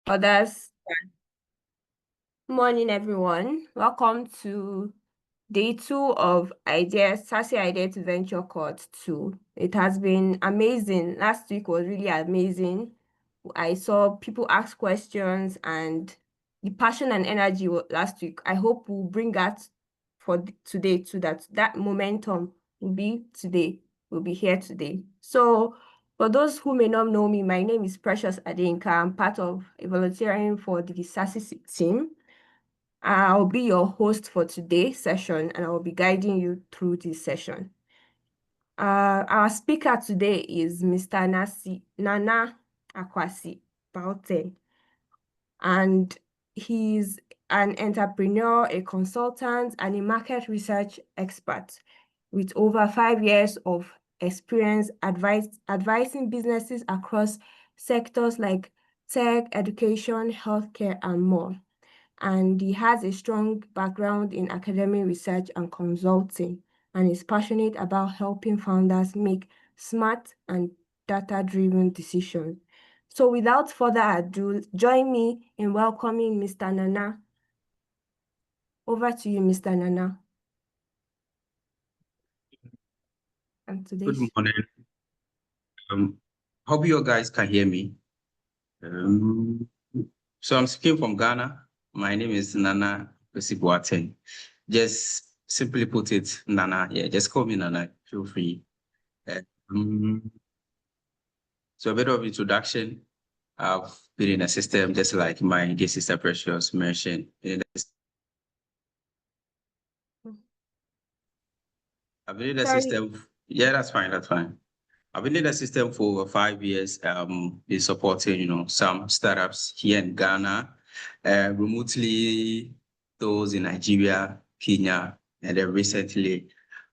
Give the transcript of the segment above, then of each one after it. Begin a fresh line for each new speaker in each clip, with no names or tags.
Others. Morning, everyone. Welcome to day 2 of SASIE Idea to Venture Court 2. It has been amazing. Last week was really amazing. I saw people ask questions and the passion and energy last week. I hope we'll bring that for today too, that momentum will be today. We'll be here today. So for those who may not know me, my name is Precious Adenka. I'm part of volunteering for the SASIE team. I'll be your host for today's session and I will be guiding you through this session. Our speaker today is Mr. Nana Akwasi Boateng, and he's an entrepreneur, a consultant, and a market research expert with over 5 years of experience advising businesses across sectors like tech, education, healthcare, and more. And he has a strong background in academic research and consulting, and is passionate about helping founders make smart and data-driven decisions. So without further ado, join me in welcoming Mr. Nana. Over to you, Mr. Nana. And
Good morning. Hope you guys can hear me. So I'm speaking from Ghana. My name is Nana Boateng. Just simply put it, Nana. Yeah, just call me Nana. Feel free. So a bit of introduction. I've been in a system just like my dear sister Precious mentioned. I've been in the system. Yeah, that's fine. That's fine. I've been in the system for over 5 years. Been supporting, some startups here in Ghana, remotely those in Nigeria, Kenya, and then recently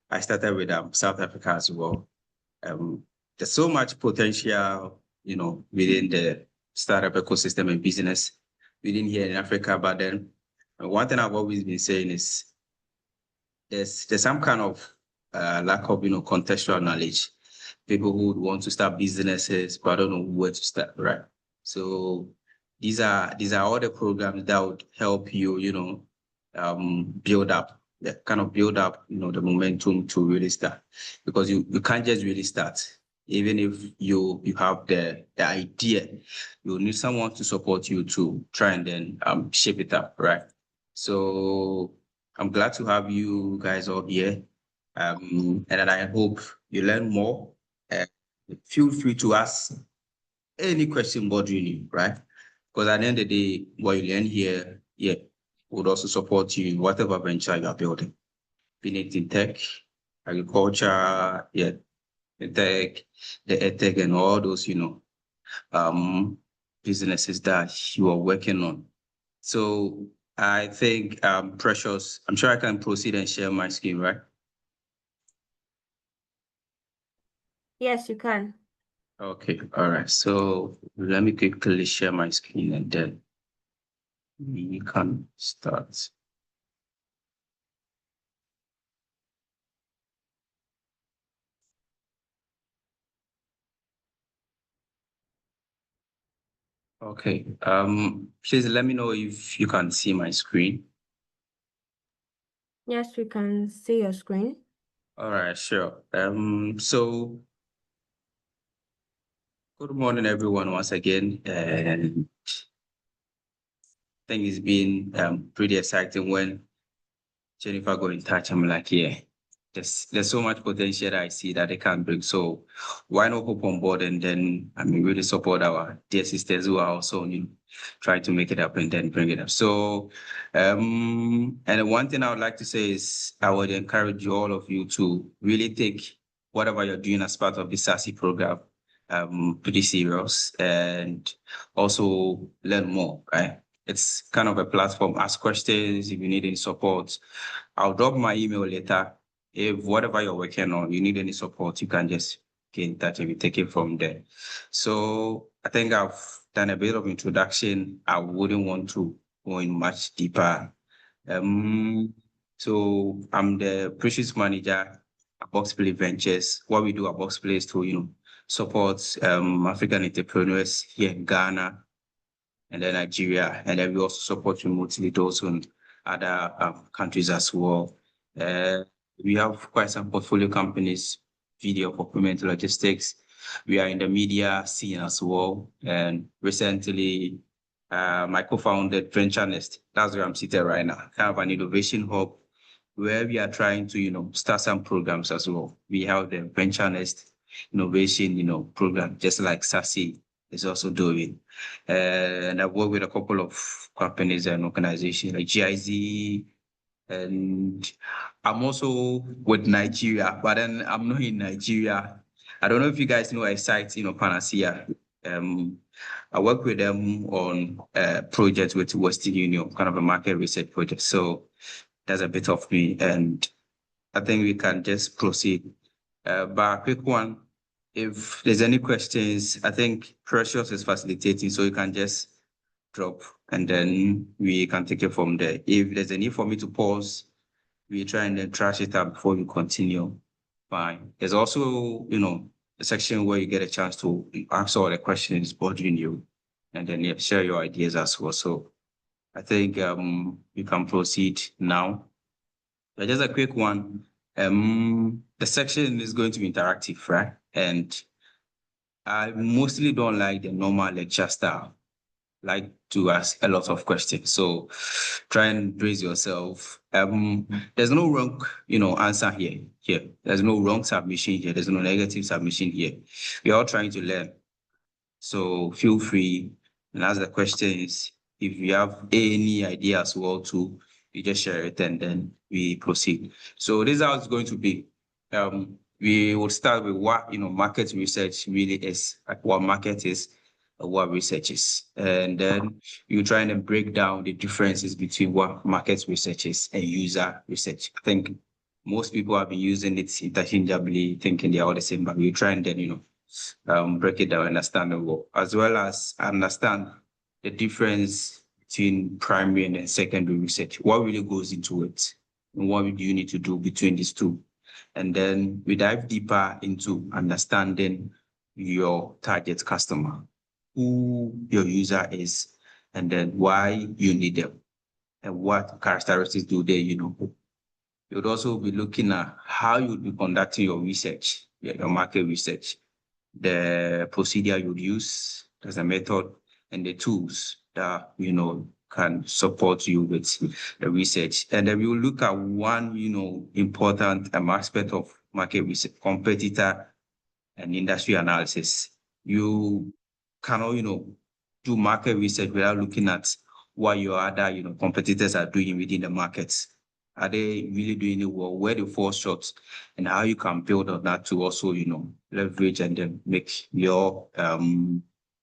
I started with South Africa as well. There's so much potential, within the startup ecosystem and business within here in Africa. But then one thing I've always been saying is there's some kind of lack of, contextual knowledge. People who would want to start businesses, but don't know where to start, right? So these are all the programs that would help you, build up, the momentum to really start. Because you can't just really start. Even if you have the idea, you need someone to support you to try and then shape it up, right? So I'm glad to have you guys all here. And I hope you learn more. Feel free to ask any question bothering you, right? Because at the end of the day, what you learn here, would also support you in whatever venture you are building. Be it in tech, agriculture, the tech, the edtech, and all those, businesses that you are working on. So I think, Precious, I'm sure I can proceed and share my screen, right?
Yes, you can.
Okay, all right. So let me quickly share my screen and then we can start. Okay, please let me know if you can see my screen.
Yes, we can see your screen.
All right, sure. So good morning, everyone, once again. And I think it's been pretty exciting when Jennifer got in touch. I'm like, yeah, there's so much potential that I see that they can bring. So why not hop on board and then really support our dear sisters who are also trying to make it up and then bring it up. So and one thing I would like to say is I would encourage all of you to really take whatever you're doing as part of the SASIE program pretty serious and also learn more, right? It's kind of a platform. Ask questions if you need any support. I'll drop my email later. If whatever you're working on, you need any support, you can just get in touch and we take it from there. So I think I've done a bit of introduction. I wouldn't want to go in much deeper. So I'm the Precious Manager at Boxplay Ventures. What we do at Boxplay is to, support African entrepreneurs here in Ghana and then Nigeria, and then we also support remotely those in other countries as well. We have quite some portfolio companies, video fulfillment, logistics. We are in the media scene as well, and recently my co-founded Venture Nest. That's where I'm seated right now. Kind of an innovation hub where we are trying to, start some programs as well. We have the Venture Nest innovation, program, just like SASIE is also doing. And I've worked with a couple of companies and organizations like GIZ, and I'm also with Nigeria, but then I'm not in Nigeria. I don't know if you guys know a site, Panacea. I work with them on a project with Western Union, kind of a market research project. So that's a bit of me, and I think we can just proceed. But a quick one, if there's any questions, I think Precious is facilitating, so you can just drop and then we can take it from there. If there's a need for me to pause, we try and then trash it out before we continue. Fine. There's also, a section where you get a chance to ask all the questions bothering you and then share your ideas as well. So I think we can proceed now. Just a quick one. The section is going to be interactive, right? And I mostly don't like the normal lecture style, like to ask a lot of questions. So try and brace yourself. There's no wrong, answer here. There's no wrong submission here. There's no negative submission here. We're all trying to learn. So feel free and ask the questions. If you have any idea as well too, you just share it and then we proceed. So this is how it's going to be. We will start with what market research really is, like what market is, what research is, and then you try and break down the differences between what market research is and user research. I think most people have been using it interchangeably, thinking they're all the same, but we try and then break it down, understand it well, as well as understand the difference between primary and then secondary research. What really goes into it, and what do you need to do between these two? And then we dive deeper into understanding your target customer, who your user is, and then why you need them, and what characteristics do they, You would also be looking at how you would be conducting your research, your market research, the procedure you'd use as a method, and the tools that, can support you with the research. And then we will look at one, important aspect of market research, competitor and industry analysis. You cannot, do market research without looking at what your other, competitors are doing within the markets. Are they really doing it well? Where they fall short, and how you can build on that to also, leverage and then make your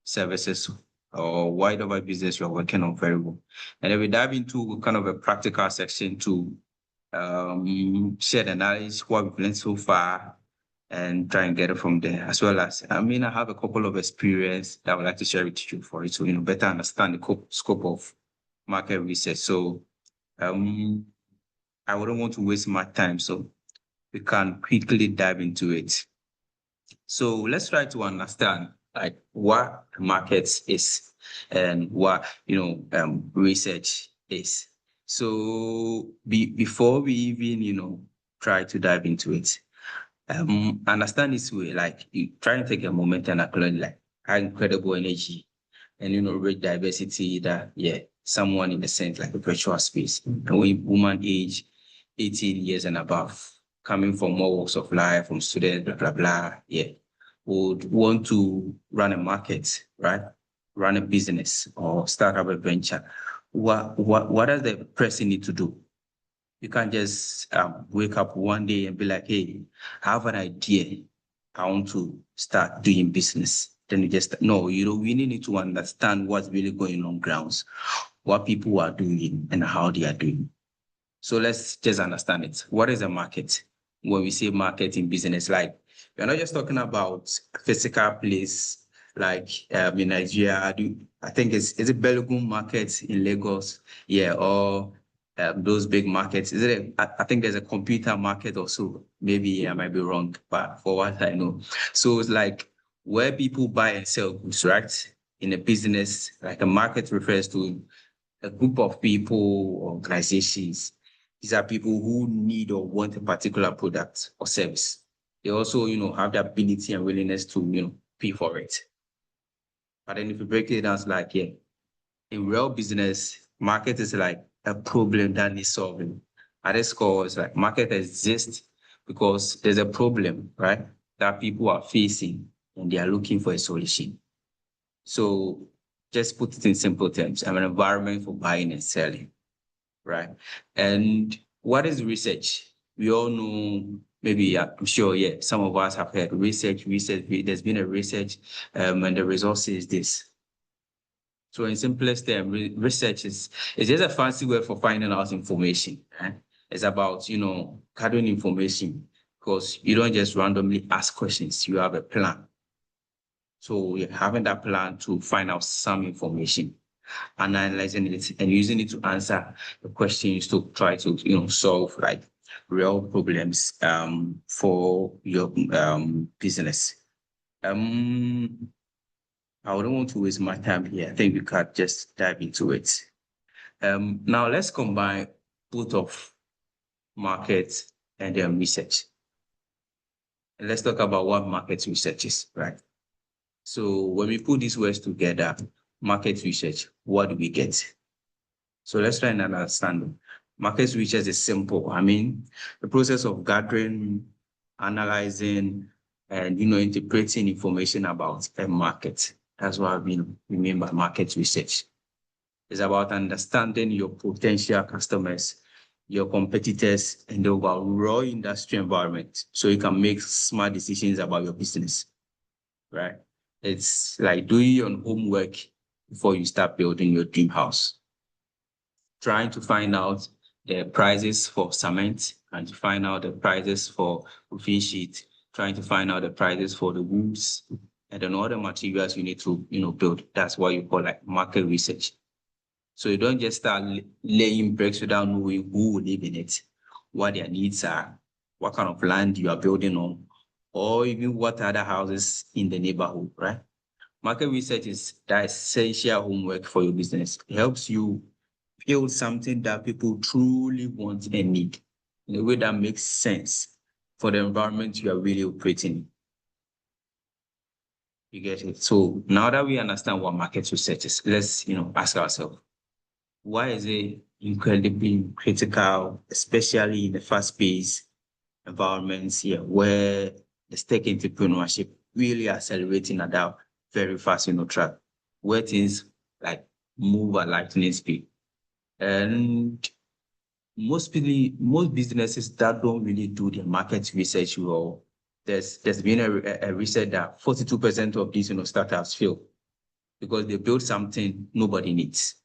services or whatever business you're working on very well. And then we dive into kind of a practical section to share the knowledge, what we've learned so far, and try and get it from there. As well as, I have a couple of experience that I would like to share with you for it to, better understand the scope of market research. So I wouldn't want to waste my time, so we can quickly dive into it. So let's try to understand like what markets is and what research is. So before we even try to dive into it, understand this way, like you try and take a moment and acknowledge like how incredible energy and rich diversity that someone in a sense like a virtual space, a woman age 18 years and above, coming from all walks of life, from students, blah, blah, blah, would want to run a market, right? Run a business or start up a venture. What does the person need to do? You can't just wake up one day and be like, hey, I have an idea. I want to start doing business. Then you just, no, we really need to understand what's really going on grounds, what people are doing and how they are doing. So let's just understand it. What is a market? When we say market in business, like we're not just talking about physical place, like in Nigeria. I think is it Belugun market in Lagos? Yeah, or those big markets. Is it? I think there's a computer market also. Maybe I might be wrong, but for what I know, so it's like where people buy and sell goods, right? in a business, like a market refers to a group of people or organizations. These are people who need or want a particular product or service. They also, have the ability and willingness to, pay for it. But then if you break it down, it's like, yeah, in real business, market is like a problem that needs solving. At its core, it's like market exists because there's a problem, right, that people are facing and they are looking for a solution. So just put it in simple terms, I'm an environment for buying and selling, right? And what is research? We all know, maybe I'm sure, yeah, some of us have heard research. There's been a research, and the result says this. So in simplest term, research is just a fancy word for finding out information. Right? It's about, gathering information because you don't just randomly ask questions. You have a plan. So you're having that plan to find out some information, analyzing it and using it to answer the questions to try to, solve like real problems for your business. I wouldn't want to waste my time here. I think we can just dive into it. Now let's combine both of market and research. And let's talk about what market research is, right? So when we put these words together, market research, what do we get? So let's try and understand. Market research is simple. I mean, the process of gathering, analyzing, and interpreting information about a market. That's what we mean by market research. It's about understanding your potential customers, your competitors, and the overall industry environment so you can make smart decisions about your business, right? It's like doing your homework before you start building your dream house. Trying to find out the prices for cement, trying to find out the prices for roofing sheet, trying to find out the prices for the roofs, and then all the materials you need to, build. That's what you call like market research. So you don't just start laying bricks without knowing who will live in it, what their needs are, what kind of land you are building on, or even what other houses in the neighborhood, right? Market research is that essential homework for your business. It helps you build something that people truly want and need in a way that makes sense for the environment you are really operating. You get it? So now that we understand what market research is, let's ask ourselves, why is it incredibly critical, especially in the fast-paced environments here where the tech entrepreneurship really accelerating at that very fast track, where things like move at lightning speed. And most businesses that don't really do their market research well, there's been a research that 42% of these startups fail because they build something nobody needs,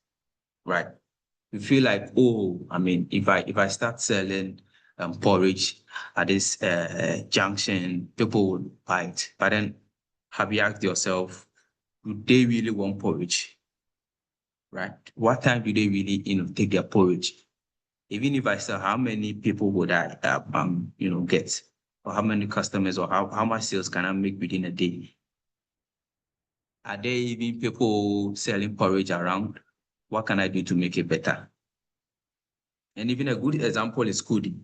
right? You feel like, oh, I mean, if I start selling porridge at this junction, people will buy it. But then have you asked yourself, do they really want porridge? Right? What time do they really, take their porridge? Even if I sell, how many people would I, get? Or how many customers or how much sales can I make within a day? Are there even people selling porridge around? What can I do to make it better? And even a good example is Kudi.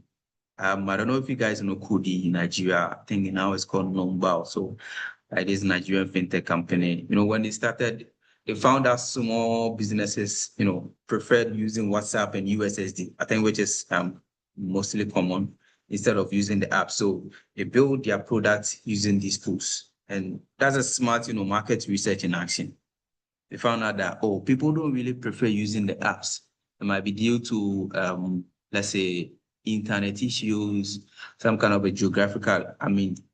I don't know if you guys know Kudi in Nigeria. I think now it's called Nomba. So it is a Nigerian fintech company. When they started, they found out small businesses, preferred using WhatsApp and USSD, I think, which is mostly common, instead of using the app. So they build their products using these tools. And that's a smart, market research in action. They found out that, people don't really prefer using the apps. It might be due to, let's say, internet issues, some kind of a geographical,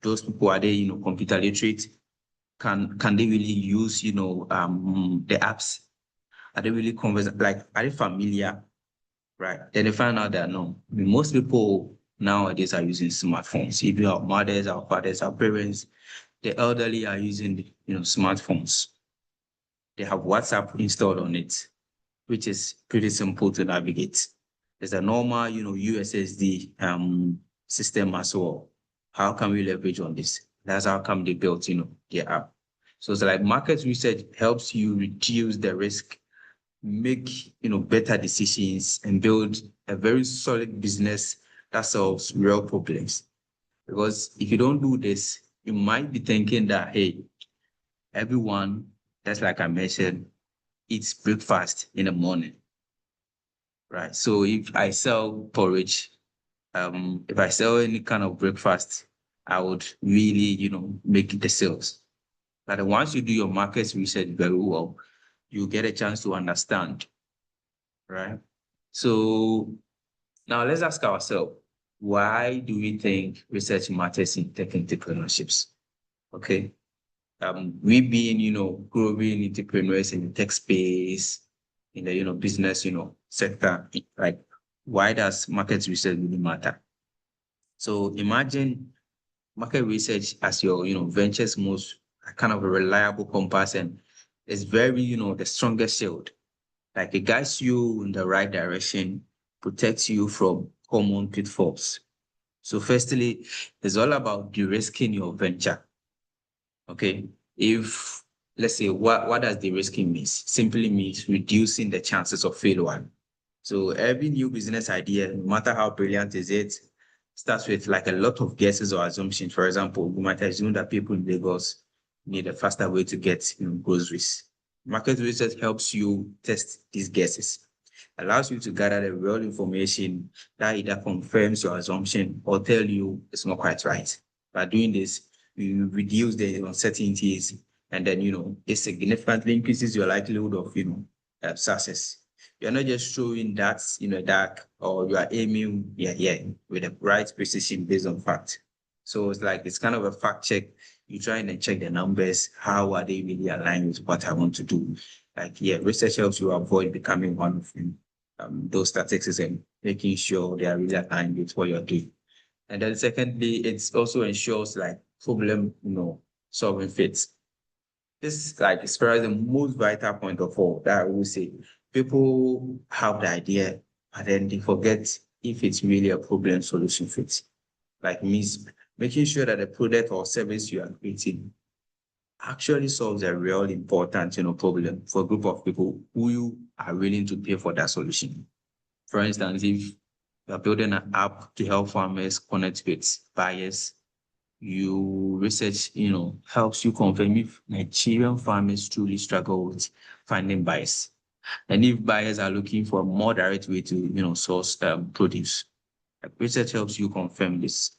those people, are they, computer literate? Can they really use, the apps? Are they really are they familiar? Right. Then they find out that no, most people nowadays are using smartphones. Even our mothers, our fathers, our parents, the elderly are using, smartphones. They have WhatsApp installed on it, which is pretty simple to navigate. There's a normal, USSD system as well. How can we leverage on this? That's how come they built, their app. So it's like market research helps you reduce the risk, make better decisions, and build a very solid business that solves real problems. Because if you don't do this, you might be thinking that, hey, everyone, that's like I mentioned, eats breakfast in the morning, right? So if I sell porridge, if I sell any kind of breakfast, I would really, make the sales. But once you do your market research very well, you get a chance to understand, right? So now let's ask ourselves, why do we think research matters in tech entrepreneurships? Okay. We being, growing entrepreneurs in the tech space, in the, business, sector, like why does market research really matter? So imagine market research as your, venture's most kind of a reliable compass, and it's very, the strongest shield. Like it guides you in the right direction, protects you from common pitfalls. So firstly, it's all about de-risking your venture. Okay. If let's say what does de-risking mean? Simply means reducing the chances of failure. So every new business idea, no matter how brilliant is it, starts with like a lot of guesses or assumptions. For example, you might assume that people in Lagos need a faster way to get groceries. Market research helps you test these guesses, allows you to gather the real information that either confirms your assumption or tell you it's not quite right. By doing this, you reduce the uncertainties, and then it significantly increases your likelihood of success. You're not just showing that dark, or you are aiming with the right precision based on fact. So it's kind of a fact check. You try and check the numbers. How are they really aligned with what I want to do? Research helps you avoid becoming one of those statistics and making sure they are really aligned with what you're doing. And then secondly, it also ensures like problem, solving fits. This is perhaps the most vital point of all that I will say. People have the idea, but then they forget if it's really a problem solution fit. Like means making sure that the product or service you are creating actually solves a real important, problem for a group of people who you are willing to pay for that solution. For instance, if you're building an app to help farmers connect with buyers, you research, helps you confirm if Nigerian farmers truly struggle with finding buyers. And if buyers are looking for a more direct way to, source produce. Research helps you confirm this,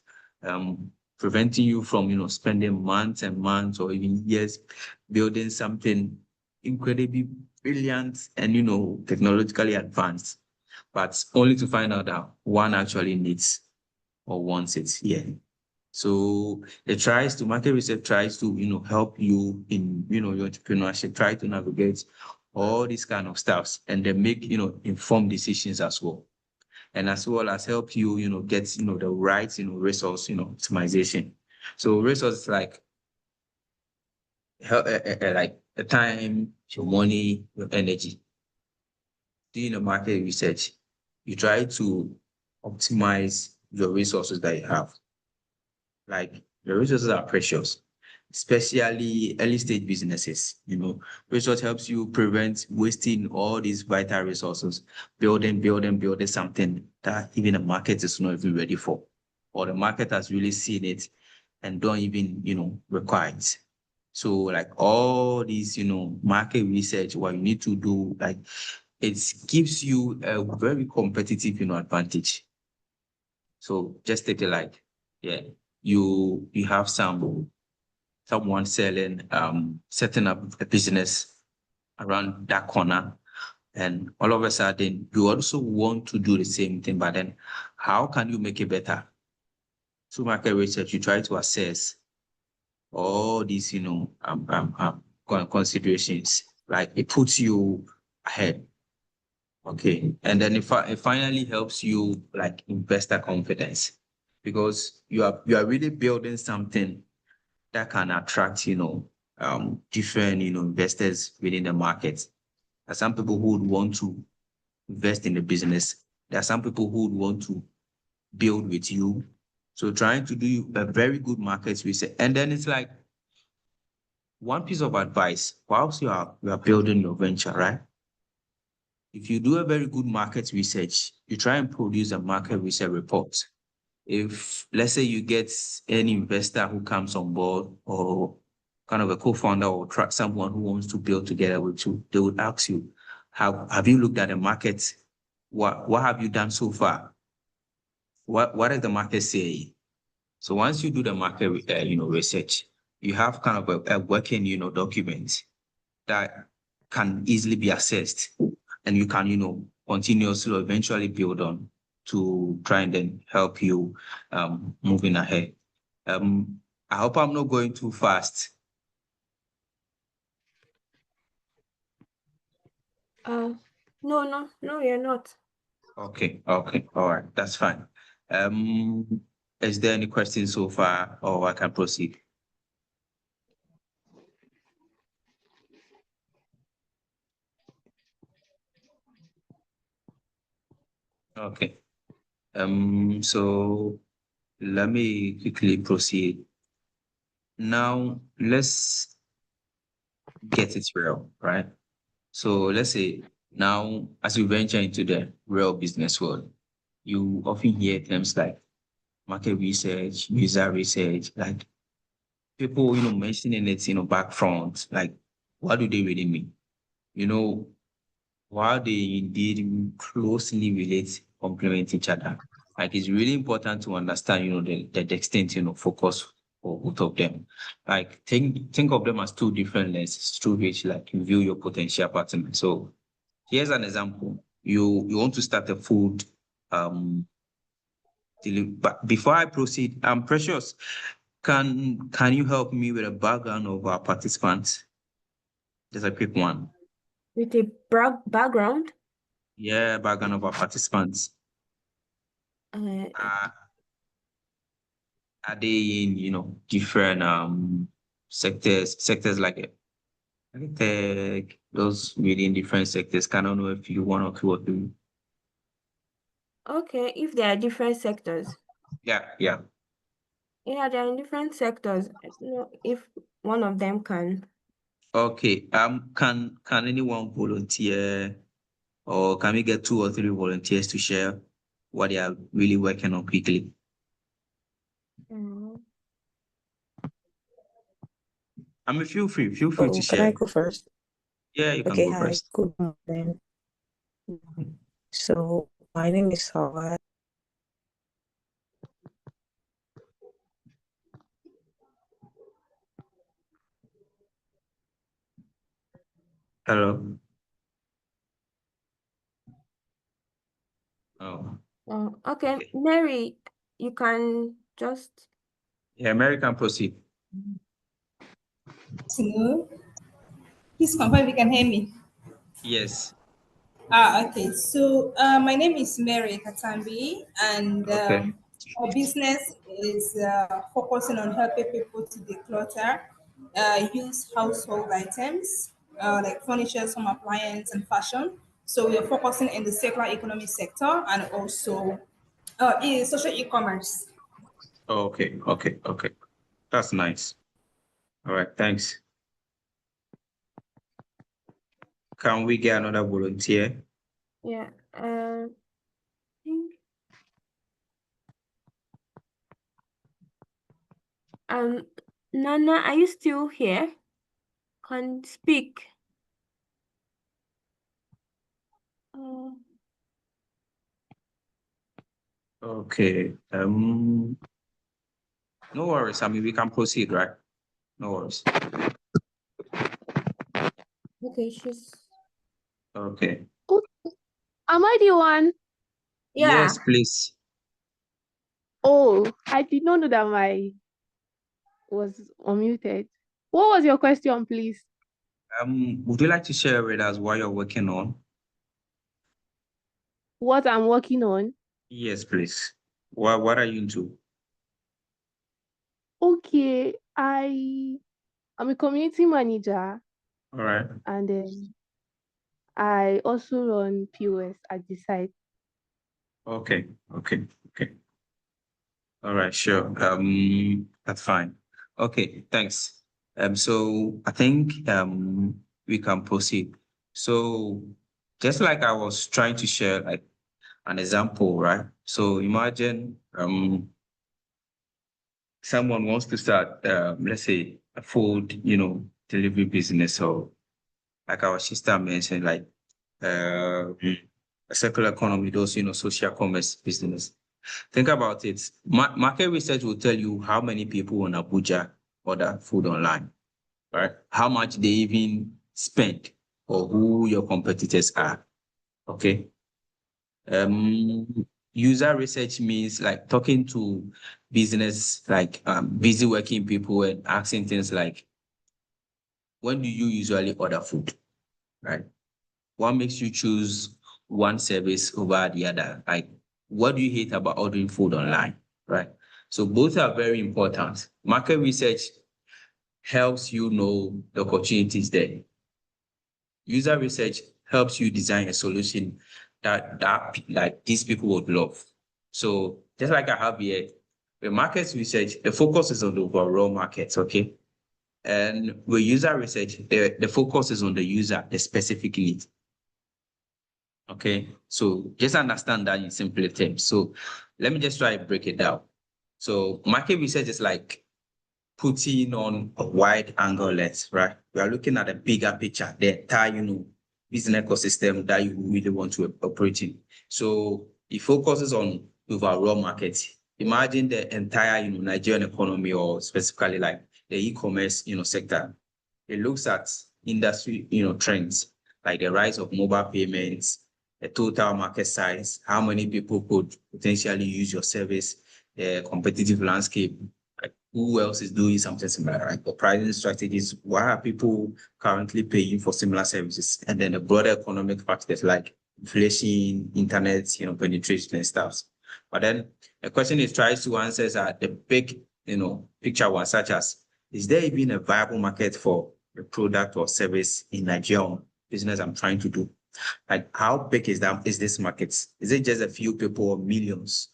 preventing you from, spending months and months or even years building something incredibly brilliant and, technologically advanced, but only to find out that one actually needs or wants it. Yeah. So market research tries to, help you in, your entrepreneurship, try to navigate all these kind of stuffs and then make, informed decisions as well. And as well as help you, get, the right, resource, optimization. So resources like like the time, your money, your energy. Doing a market research, you try to optimize your resources that you have. Like the resources are precious, especially early stage businesses. Research helps you prevent wasting all these vital resources, building something that even the market is not even ready for, or the market has really seen it and don't even, require it. So like all these, market research, what you need to do, like it gives you a very competitive, advantage. So just take it like, yeah, you have someone setting up a business around that corner, and all of a sudden you also want to do the same thing, but then how can you make it better? Through market research, you try to assess all these, considerations. Like it puts you ahead. Okay. And then it finally helps you like investor confidence, because you are really building something that can attract, different, investors within the market. There are some people who would want to invest in the business. There are some people who would want to build with you. So trying to do a very good market research. And then it's like one piece of advice, whilst you are building your venture, right? If you do a very good market research, you try and produce a market research report. If, let's say, you get an investor who comes on board, or kind of a co-founder, or someone who wants to build together with you, they would ask you, have you looked at the market? What have you done so far? What is the market saying? So once you do the market, research, you have kind of a working, document that can easily be accessed, and you can, continuously or eventually build on to try and then help you moving ahead. I hope I'm not going too fast.
No, you're not.
Okay, all right, that's fine. Is there any questions so far, or I can proceed? Okay. So let me quickly proceed. Now let's get it real, right? So let's say now, as we venture into the real business world, you often hear terms like market research, user research, like people, mentioning it, back front, like what do they really mean? While they indeed closely relate, complement each other, like it's really important to understand, the extent, focus for both of them. Like think of them as two different lenses through which like you view your potential partner. So here's an example. You want to start a food but before I proceed, I'm Precious. Can you help me with a background of our participants? Just a quick one.
With a background?
Yeah, background of our participants.
Uh,
Uh, are they in, different sectors like tech, those within different sectors? Can I know if you one or two or three?
okay, if there are different sectors.
Yeah, yeah.
Yeah, they're in different sectors. I don't know if one of them can.
Okay. Can anyone volunteer, or can we get two or three volunteers to share what they are really working on quickly?
Mm.
I mean, feel free to
Oh, can I
share.
go first?
Yeah, you can
Okay,
go
hi,
first.
good morning. So my name is Sawa.
Hello. Oh,
Oh, okay,
okay.
Mary, you can just.
Yeah, Mary can proceed.
Hello. Please confirm if you can hear me.
Yes.
Okay. So my name is Mary Katambi, and
Okay.
our business is focusing on helping people to declutter, use household items like furniture, some appliance, and fashion. So we are focusing in the circular economy sector and also in social e-commerce.
Okay. Okay. That's nice. All right. Thanks. Can we get another volunteer?
Yeah. Think- Um, Nana, are you still here? Can speak. Uh,
Okay. No worries. I mean, we can proceed, right? No worries.
okay, she's.
Okay.
Oh, am I the one?
Yeah.
Yes, please.
Oh, I did not know that my was unmuted. What was your question, please?
Would you like to share with us what you're working on?
What I'm working on?
Yes, please. What are you into?
Okay, I'm a community manager,
All right.
and then I also run POS at the site.
Okay. All right, sure. That's fine. Okay, thanks. So I think we can proceed. So just like I was trying to share like an example, right? So imagine someone wants to start let's say a food, delivery business, or like our sister mentioned, like a circular economy, those, social commerce business. Think about it. Market research will tell you how many people in Abuja order food online, right? How much they even spend, or who your competitors are. Okay. User research means like talking to business, like busy working people, and asking things like, when do you usually order food, right? What makes you choose one service over the other? Like, what do you hate about ordering food online, right? So both are very important. Market research helps you know the opportunities there. User research helps you design a solution that like these people would love. So just like I have here, the market research, the focus is on the overall market, okay? And with user research, the focus is on the user, the specific need. Okay, so just understand that in simple terms. So let me just try to break it down. So market research is like putting on a wide angle lens, right? We are looking at a bigger picture, the entire, business ecosystem that you really want to operate in. So it focuses on overall market. Imagine the entire, Nigerian economy, or specifically like the e-commerce, sector. It looks at industry, trends like the rise of mobile payments, the total market size, how many people could potentially use your service, the competitive landscape, like who else is doing something similar, right? The pricing strategies, why are people currently paying for similar services? And then the broader economic factors like inflation, internet, penetration and stuff. But then the question is tries to answer the big, picture one, such as, is there even a viable market for a product or service in Nigeria business I'm trying to do? Like, how big is this market? Is it just a few people or millions?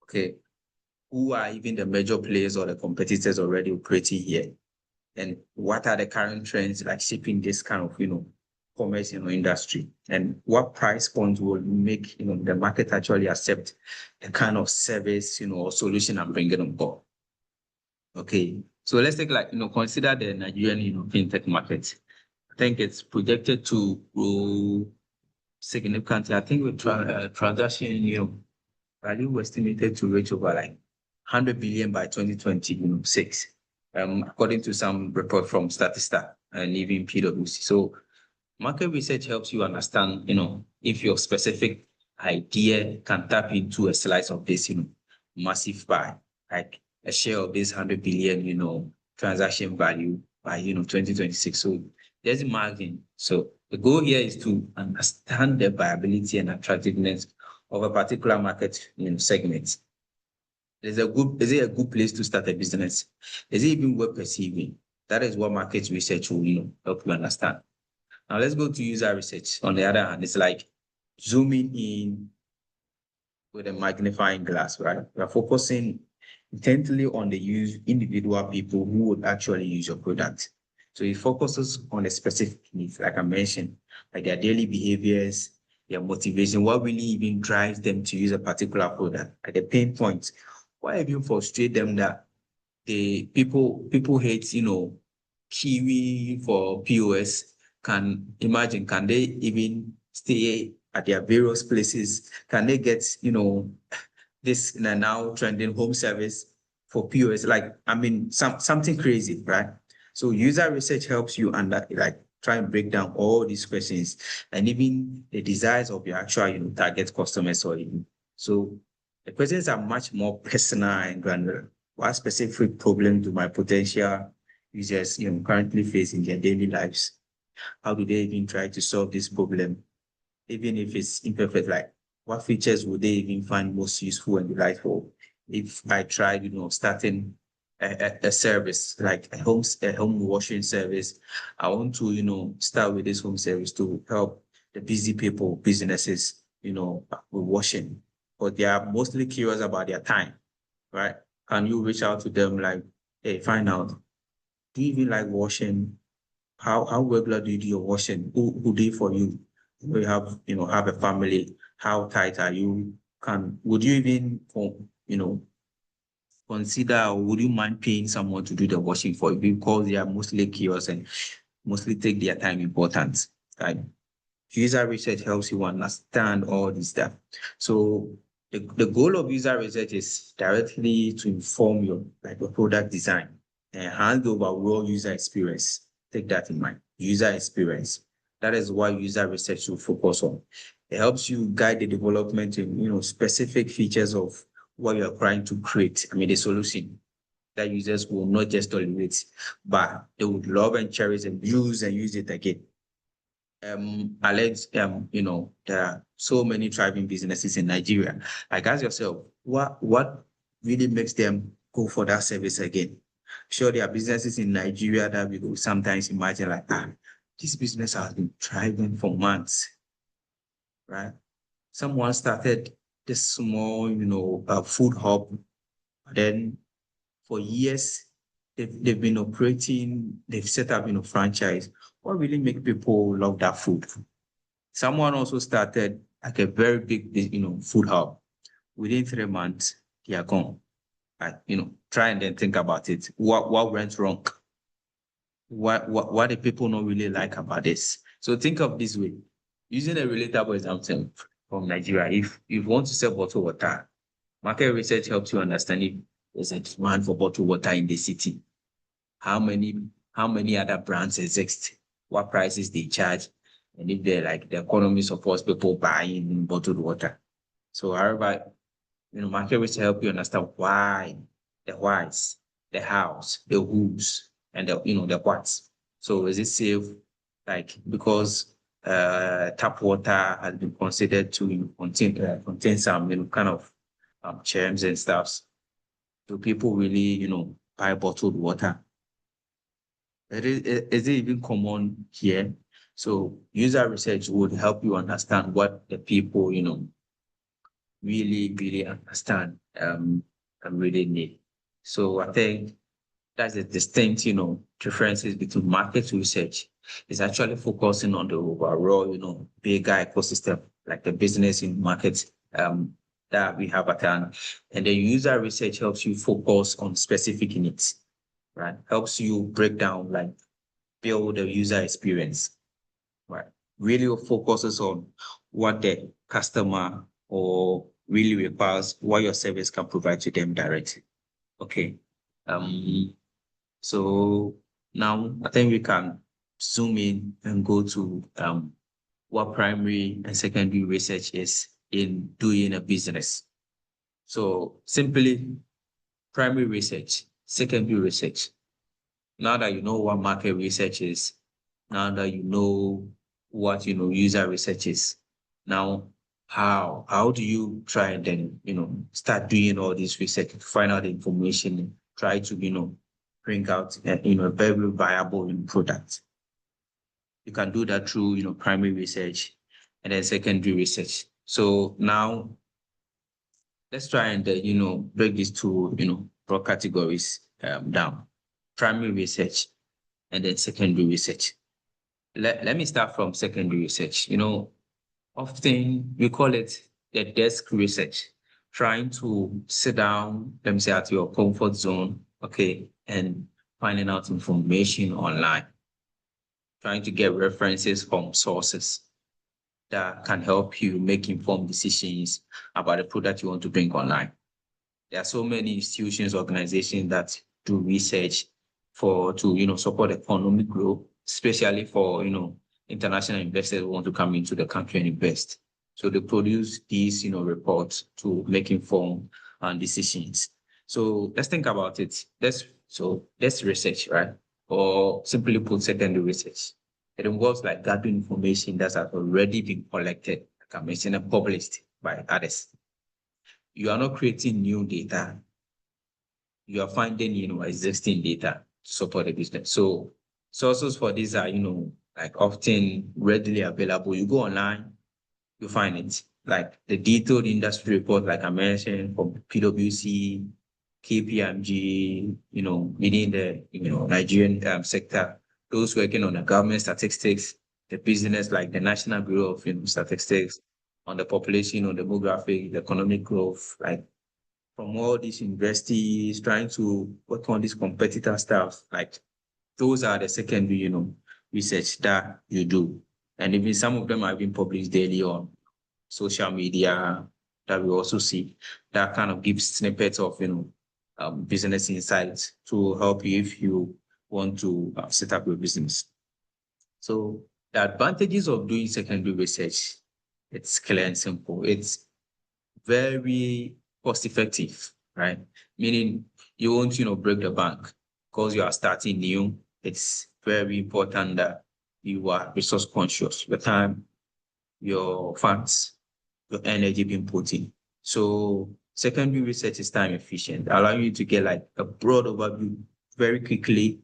Okay. Who are even the major players or the competitors already operating here? And what are the current trends like shaping this kind of, commerce, industry? And what price point will make, the market actually accept the kind of service, or solution I'm bringing on board? Okay. So let's take consider the Nigerian, fintech market. I think it's projected to grow significantly. I think with transaction, value was estimated to reach over like 100 billion by 2026, according to some report from Statista and even PwC. So market research helps you understand, if your specific idea can tap into a slice of this, massive pie, like a share of this 100 billion, transaction value by, 2026. So there's a margin. So the goal here is to understand the viability and attractiveness of a particular market, segment. Is it a good place to start a business? Is it even worth perceiving? That is what market research will, help you understand. Now let's go to user research. On the other hand, it's like zooming in with a magnifying glass, right? We are focusing intently on the individual people who would actually use your product. So it focuses on the specific needs, like I mentioned, like their daily behaviors, their motivation, what really even drives them to use a particular product, like the pain points. What even frustrate them that the people hate, Kiwi for POS. Can they even stay at their various places? Can they get, this now trending home service for POS? Like, something crazy, right? So user research helps you try and break down all these questions and even the desires of your actual, target customers or even. So the questions are much more personal and granular. What specific problem do my potential users, currently face in their daily lives? How do they even try to solve this problem? Even if it's imperfect, like what features would they even find most useful and delightful? If I tried, starting a service like a home washing service, I want to, start with this home service to help the busy people, businesses, with washing, but they are mostly curious about their time, right? Can you reach out to them like, hey, find out do you even like washing? How regular do you do your washing? Who do it for you? Do you have a family? How tight are you? Would you even consider, or would you mind paying someone to do the washing for you, because they are mostly chaos and mostly take their time important, right? User research helps you understand all this stuff. So the goal of user research is directly to inform your product design and hand over raw user experience. Take that in mind. User experience. That is what user research will focus on. It helps you guide the development in specific features of what you are trying to create. I mean, the solution that users will not just tolerate, but they would love and cherish and use it again. Alex, there are so many thriving businesses in Nigeria. Like, ask yourself, what really makes them go for that service again? Sure, there are businesses in Nigeria that we could sometimes imagine like, this business has been thriving for months, right? Someone started this small, food hub, then for years they've been operating, they've set up, franchise. What really make people love that food? Someone also started like a very big, food hub. Within 3 months, they are gone. Try and then think about it. What went wrong? What do people not really like about this? So think of this way. Using a relatable example from Nigeria, if you want to sell bottled water, market research helps you understand if there's a demand for bottled water in the city. How many other brands exist? What prices they charge? And if the economy supports people buying bottled water. So however, market research help you understand why, the whys, the hows, the whos, and the whats. So is it safe? Because tap water has been considered to contain some kind of germs and stuff. Do people really buy bottled water? Is it even common here? So user research would help you understand what the people really understand and really need. So I think that's the distinct differences between market research. Is actually focusing on the overall bigger ecosystem, like the business in markets that we have at hand. And the user research helps you focus on specific needs, right? Helps you break down, build a user experience, right? Really focuses on what the customer or really requires, what your service can provide to them directly. Okay. So now I think we can zoom in and go to what primary and secondary research is in doing a business. So simply primary research, secondary research. Now that you know what market research is, now that you know what user research is, now how do you try and then start doing all this research to find out the information, try to bring out a very viable product? You can do that through primary research and then secondary research. So now let's try and break these two broad categories down: primary research and then secondary research. Let me start from secondary research. Often we call it the desk research, trying to sit down, let me say, at your comfort zone, okay, and finding out information online, trying to get references from sources that can help you make informed decisions about the product you want to bring online. There are so many institutions, organizations that do research to support economic growth, especially for international investors who want to come into the country and invest. So they produce these reports to make informed decisions. So let's think about it. That's research, right? Or simply put, secondary research. It involves gathering information that has already been collected, like I mentioned, and published by others. You are not creating new data. You are finding existing data to support the business. So sources for these are often readily available. You go online, you find it, like the detailed industry report, like I mentioned, from PwC, KPMG, within the, Nigerian sector, those working on the government statistics, the business like the National Bureau of Statistics, on the population, on demographic, the economic growth, like from all these universities trying to work on this competitor stuff, like those are the secondary, research that you do. And even some of them are being published daily on social media that we also see that kind of gives snippets of, business insights to help you if you want to set up your business. So the advantages of doing secondary research, it's clear and simple. It's very cost effective, right? Meaning you won't, break the bank because you are starting new. It's very important that you are resource conscious. The time, your funds, your energy being put in. So secondary research is time efficient, allowing you to get like a broad overview very quickly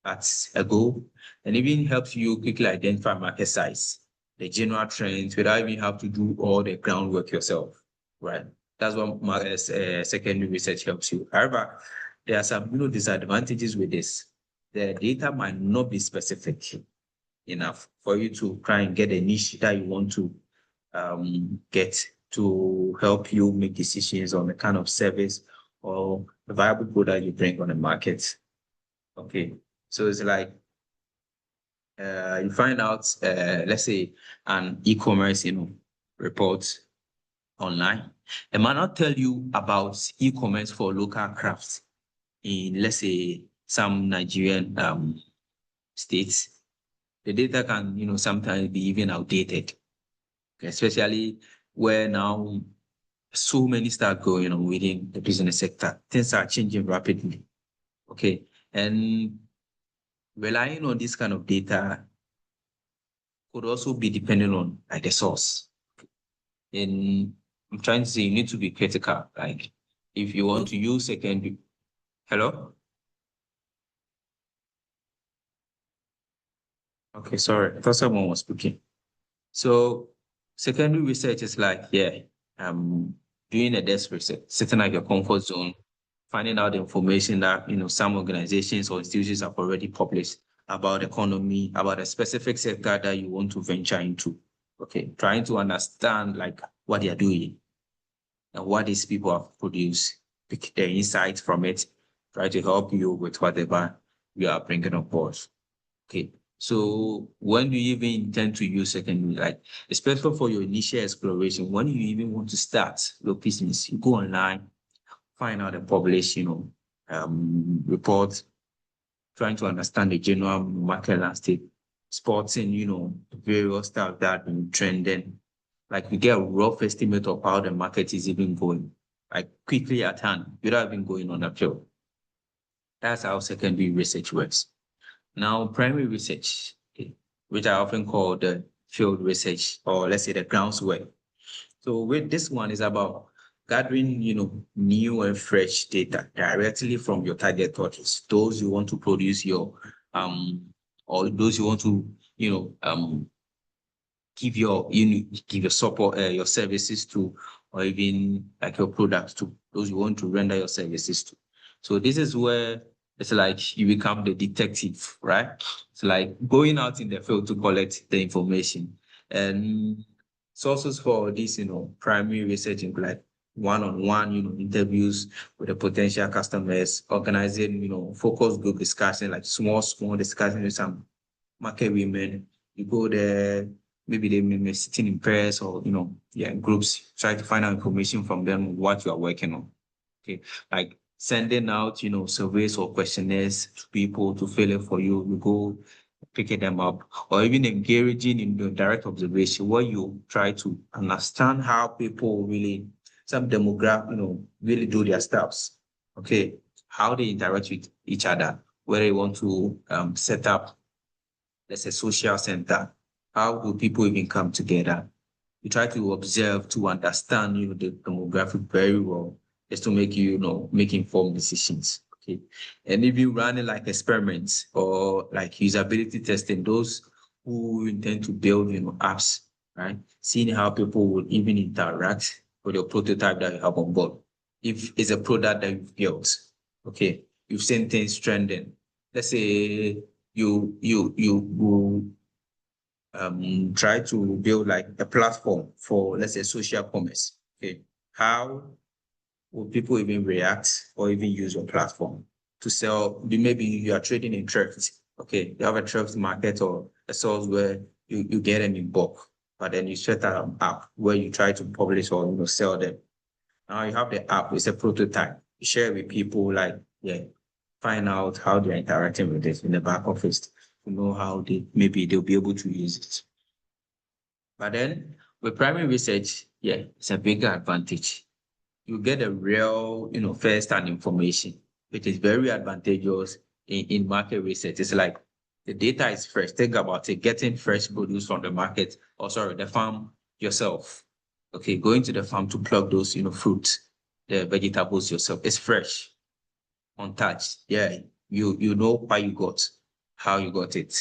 at a go, and even helps you quickly identify market size, the general trends, without even have to do all the groundwork yourself, right? That's what secondary research helps you. However, there are some disadvantages with this. The data might not be specific enough for you to try and get a niche that you want to get to help you make decisions on the kind of service or the viable product you bring on the market. Okay, so it's like you find out, let's say, an e-commerce, report online. It might not tell you about e-commerce for local crafts in, let's say, some Nigerian states. The data can, sometimes be even outdated, especially where now so many start going on within the business sector. Things are changing rapidly. Okay, and relying on this kind of data could also be dependent on like the source. And I'm trying to say you need to be critical. Like if you want to use secondary, hello? Okay, sorry, I thought someone was speaking. So secondary research is like, doing a desk research, sitting at your comfort zone, finding out the information that some organizations or institutions have already published about economy, about a specific sector that you want to venture into. Okay, trying to understand like what they are doing and what these people have produced, pick the insights from it, try to help you with whatever you are bringing on board. Okay, so when do you even intend to use secondary, like especially for your initial exploration, when you even want to start your business, you go online, find out and publish, reports, trying to understand the general market landscape, spotting, various stuff that been trending. Like you get a rough estimate of how the market is even going, like quickly at hand, without even going on a field. That's how secondary research works. Now, primary research, which I often call the field research, or let's say the groundswork. So with this one is about gathering, new and fresh data directly from your target audience, those you want to produce your, or those you want to, give your support, your services to, or even like your products to, those you want to render your services to. So this is where it's like you become the detective, right? It's like going out in the field to collect the information. And sources for this, primary research include like one-on-one, interviews with the potential customers, organizing, focus group discussion, like small discussion with some market women. You go there, maybe they may be sitting in pairs or, in groups, try to find out information from them, what you are working on. Okay, like sending out, surveys or questionnaires to people to fill it for you. You go picking them up, or even engaging in the direct observation where you try to understand how people really, some demographic, really do their stuffs. Okay, how they interact with each other, where they want to set up, let's say, social center. How do people even come together? You try to observe to understand, the demographic very well, just to make make informed decisions. Okay, and if you run like experiments or like usability testing, those who intend to build, apps, right? Seeing how people would even interact with your prototype that you have on board. if it's a product that you've built, okay, you've seen things trending. Let's say you try to build like a platform for, let's say, social commerce. Okay, how will people even react or even use your platform to sell? Maybe you are trading in thrift. Okay, you have a thrift market or a source where you get them in bulk, but then you set up an app where you try to publish or sell them. Now you have the app, it's a prototype. You share it with people, like, yeah, find out how they're interacting with it in the back office to know how maybe they'll be able to use it. But then with primary research, yeah, it's a bigger advantage. You get a real, first-hand information, which is very advantageous in market research. It's like the data is fresh. Think about it, getting fresh produce from the market, or sorry, the farm yourself. Okay, going to the farm to pluck those, fruits, the vegetables yourself. It's fresh, untouched. Yeah, you know why you got, how you got it.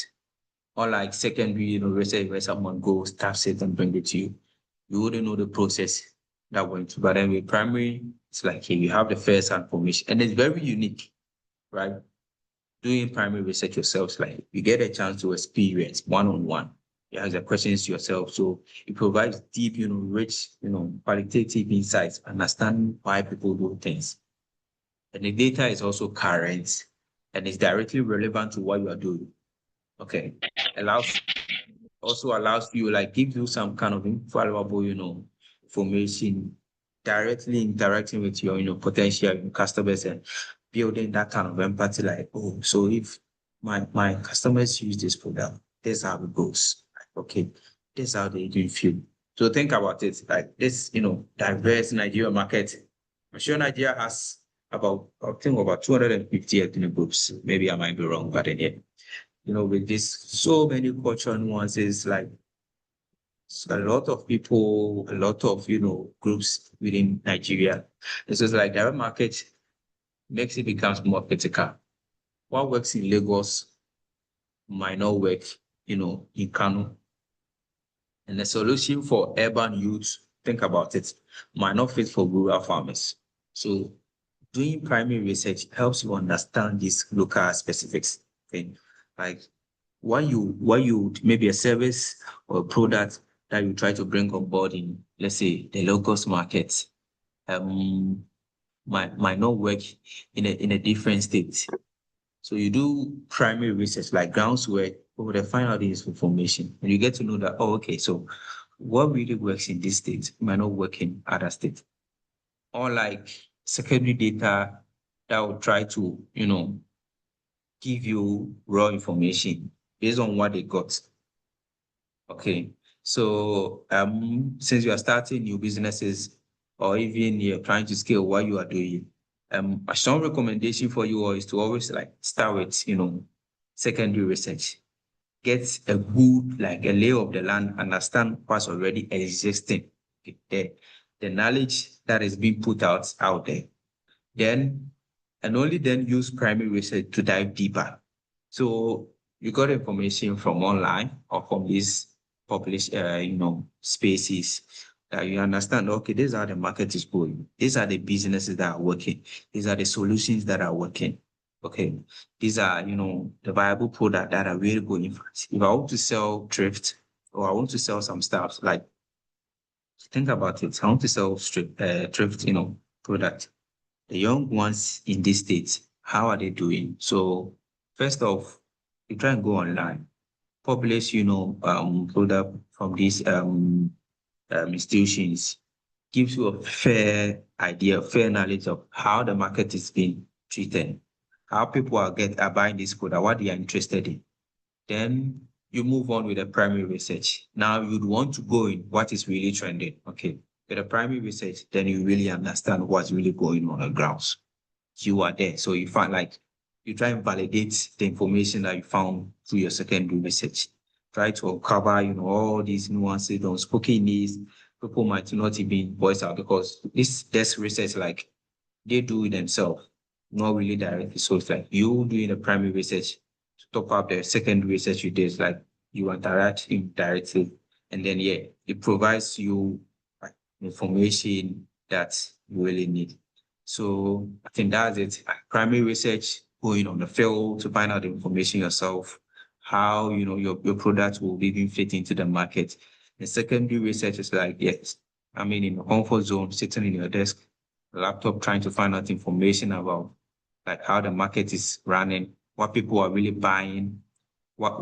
Unlike secondary, research where someone goes, taps it, and bring it to you. You wouldn't know the process that went through. But then with primary, it's like, hey, you have the first information, and it's very unique, right? Doing primary research yourself, like you get a chance to experience one-on-one. You ask the questions yourself. So it provides deep, rich, qualitative insights, understanding why people do things. And the data is also current and is directly relevant to what you are doing. Okay. Also allows you, like, gives you some kind of invaluable, information, directly interacting with your, potential customers and building that kind of empathy. Like, oh, so if my customers use this product, this is how it goes. Okay, this is how they do feel. So think about it, like this, diverse Nigeria market. I'm sure Nigeria has about, I think, about 250 ethnic groups. Maybe I might be wrong, but then yeah. With this, so many cultural nuances, like a lot of people, a lot of, groups within Nigeria. It's just like direct market makes it becomes more critical. What works in Lagos might not work, in Kano. And the solution for urban youth, think about it, might not fit for rural farmers. So doing primary research helps you understand these local specifics. Okay? Like what you maybe a service or a product that you try to bring on board in, let's say, the locals market, might not work in a different state. So you do primary research, like groundswork, over the find out this information, and you get to know that, oh, okay, so what really works in this state might not work in other states. Or like secondary data that will try to, give you raw information based on what they got. Okay. So since you are starting new businesses, or even you're trying to scale what you are doing, a strong recommendation for you all is to always like start with, secondary research. Get a good, like a lay of the land, understand what's already existing, the knowledge that is being put out there. Then, and only then use primary research to dive deeper. So you got information from online or from these published, spaces that you understand, okay, this is how the market is going. These are the businesses that are working. These are the solutions that are working. Okay. These are, the viable product that are really going for it. If I want to sell thrift or I want to sell some stuff, like, think about it. I want to sell thrift, product. The young ones in this state, how are they doing? So first off, you try and go online, publish, product from these institutions, gives you a fair idea, fair knowledge of how the market is being treated, how people are buying this product, what they are interested in. Then you move on with the primary research. Now you'd want to go in what is really trending. Okay. With the primary research, then you really understand what's really going on the grounds. You are there. So you find, like, you try and validate the information that you found through your secondary research. Try to uncover, all these nuances, unspoken needs. People might not even voice out because this research, like, they do it themselves, not really directly. So it's like you doing the primary research to top up the secondary research you did, like you interact indirectly. And then, yeah, it provides you like, information that you really need. So I think that's it. Primary research, going on the field to find out the information yourself, how your product will even fit into the market. The secondary research is like, yes, I mean, in your comfort zone, sitting in your desk, laptop, trying to find out information about like how the market is running, what people are really buying, what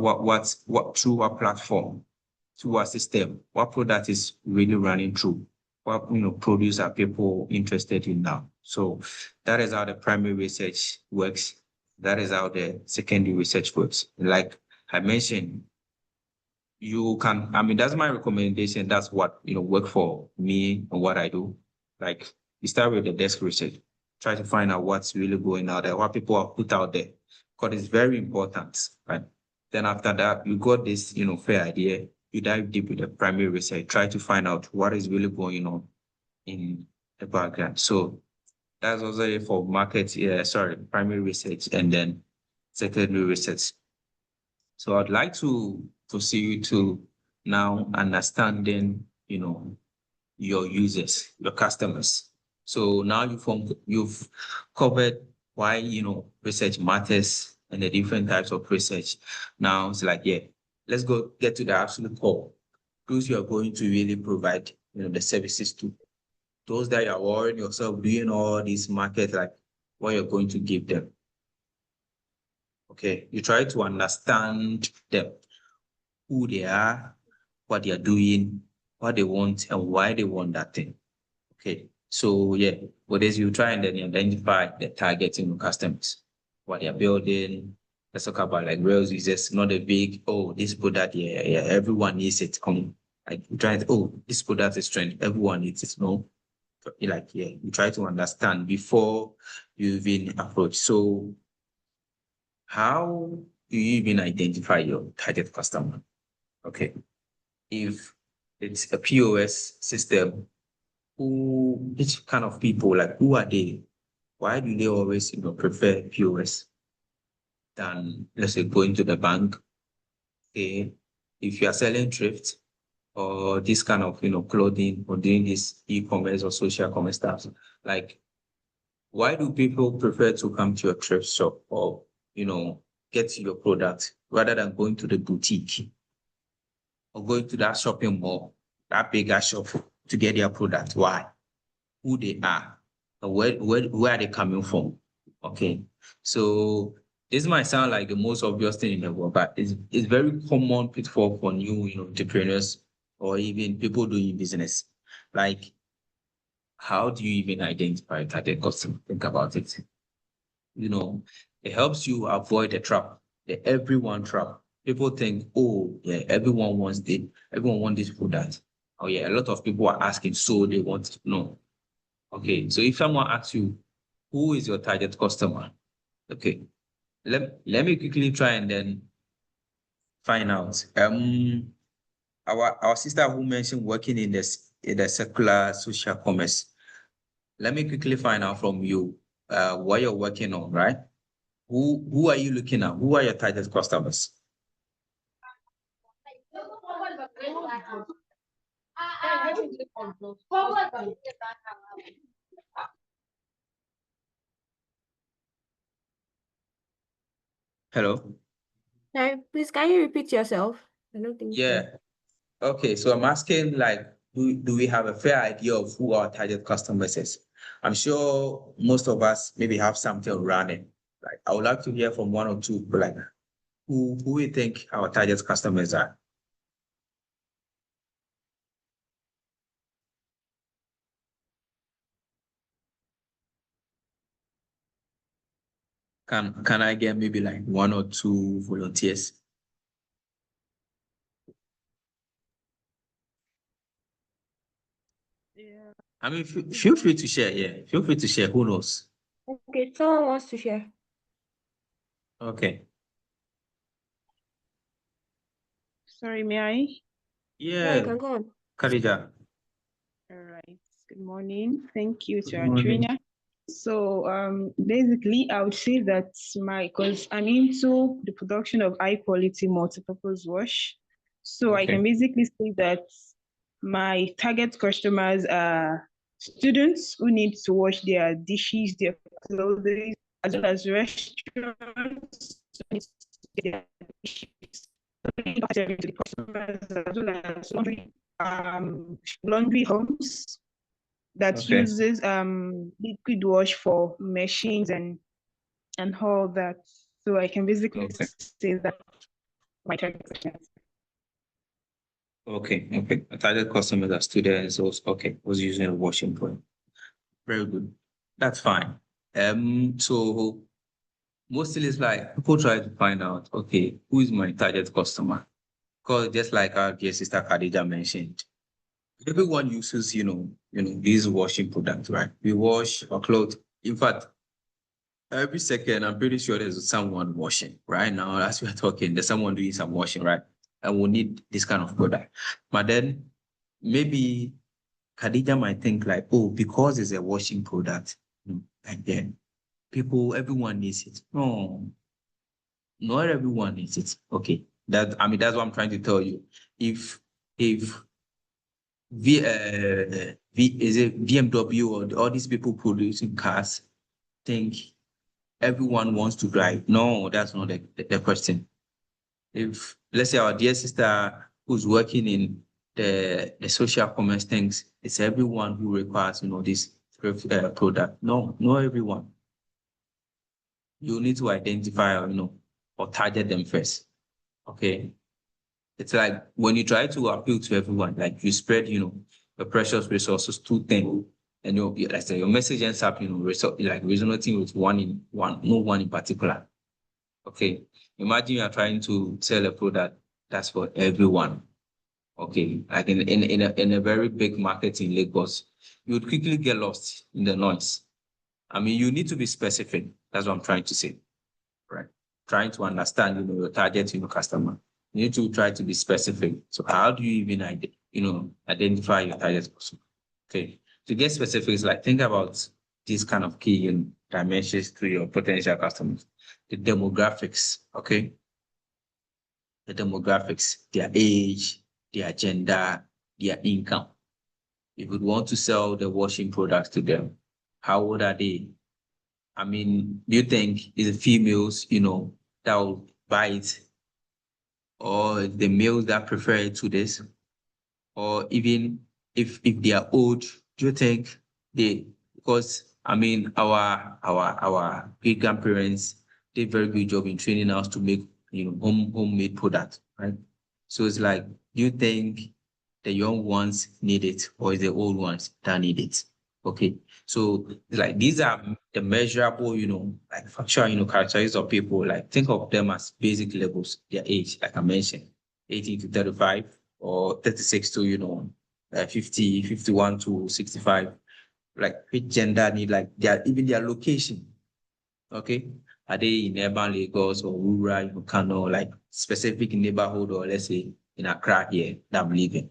through what platform, through what system, what product is really running through, what produce are people interested in now. So that is how the primary research works. That is how the secondary research works. Like I mentioned, you can, I mean, that's my recommendation. That's what work for me and what I do. Like you start with the desk research, try to find out what's really going out there, what people have put out there, because it's very important, right? Then after that, you got this, fair idea. You dive deep with the primary research, try to find out what is really going on in the background. So that's also it for primary research and then secondary research. So I'd like to see you to now understanding, your users, your customers. So now you've covered why, research matters and the different types of research. Now it's like, yeah, let's go get to the absolute core. Those you are going to really provide, the services to. Those that you are worrying yourself doing all these markets, like what you're going to give them. Okay, you try to understand them, who they are, what they are doing, what they want, and why they want that thing. Okay, so yeah, with this, you try and then identify the targeting customers, what they are building. Let's talk about like real users, not a big, oh, this product, yeah, everyone needs it. Like you try to, oh, this product is trend, everyone needs it. No, like, yeah, you try to understand before you even approach. So how do you even identify your target customer? Okay, if it's a POS system, which kind of people, like who are they? Why do they always prefer POS than, let's say, going to the bank? Okay, if you are selling thrift or this kind of clothing or doing this e-commerce or social commerce stuff, like why do people prefer to come to your thrift shop or get your product rather than going to the boutique or going to that shopping mall, that bigger shop to get their product? Why? Who they are, and where are they coming from? Okay, so this might sound like the most obvious thing in the world, but it's very common pitfall for new entrepreneurs or even people doing business. Like, how do you even identify target customer? Think about it. It helps you avoid the trap, the everyone trap. People think, oh yeah, everyone wants this product. Oh yeah, a lot of people are asking, so they want to know. Okay, so if someone asks you, who is your target customer? Okay, let me quickly try and then find out. Our sister who mentioned working in the secular social commerce. Let me quickly find out from you what you're working on, right? Who are you looking at? Who are your target customers? Hello?
Please, can you repeat yourself? I don't think so.
Yeah. Okay, so I'm asking, like, do we have a fair idea of who our target customers is? I'm sure most of us maybe have something running. Like, I would like to hear from one or two people, like, who we think our target customers are. Can I get maybe like one or two volunteers?
Yeah.
I mean, feel free to share. Yeah, feel free to share. Who knows?
Okay, someone wants to share.
Okay.
Sorry, may I?
Yeah, you
Yeah,
can go on.
Khadija.
All right. Good morning. Thank you to
Good
our
morning.
trainer. So basically, I would say that because I'm into the production of high quality multi-purpose wash. So I
Okay.
can basically say that my target customers are students who need to wash their dishes, their clothes, as well as restaurants who need to get their dishes, to the customers, as well as laundry homes that uses liquid wash for machines and all that. So I can basically say that my target customers.
Okay. Target customers are students also was using a washing point. Very good. That's fine. So mostly it's like people try to find out, okay, who is my target customer? Because just like our dear sister Khadija mentioned, everyone uses, these washing products, right? We wash our clothes. In fact, every second, I'm pretty sure there's someone washing right now. As we're talking, there's someone doing some washing, right? And we need this kind of product. But then maybe Khadija might think like, oh, because it's a washing product, like then everyone needs it. No, not everyone needs it. Okay. That's what I'm trying to tell you. If is it BMW or all these people producing cars think everyone wants to drive? No, that's not the question. If let's say our dear sister who's working in the social commerce things, it's everyone who requires this product. No, not everyone. You need to identify or target them first. Okay. It's like when you try to appeal to everyone, like you spread, the precious resources too thin, and your message ends up, resonating with no one in particular. Okay. Imagine you are trying to sell a product that's for everyone. Okay. Like in a very big market in Lagos, you would quickly get lost in the noise. You need to be specific. That's what I'm trying to say. Right. Trying to understand, your target, customer. You need to try to be specific. So how do you even identify your target customer? Okay. To get specific, is like think about these kind of key dimensions to your potential customers. The demographics, okay? The demographics, their age, their gender, their income. If you want to sell the washing products to them, how old are they? Do you think it's the females, that will buy it, or the males that prefer it to this, or even if they are old, do you think because our great grandparents did a very good job in training us to make homemade products, right? So it's like, do you think the young ones need it, or is the old ones that need it? Okay, so like these are the measurable, like factual, characteristics of people. Like think of them as basic levels, their age, like I mentioned, 18 to 35 or 36 to 50, 51 to 65. Like which gender need, like even their location. Okay, are they in urban Lagos or rural, Kano, like specific neighborhood, or let's say in Accra here that I'm living?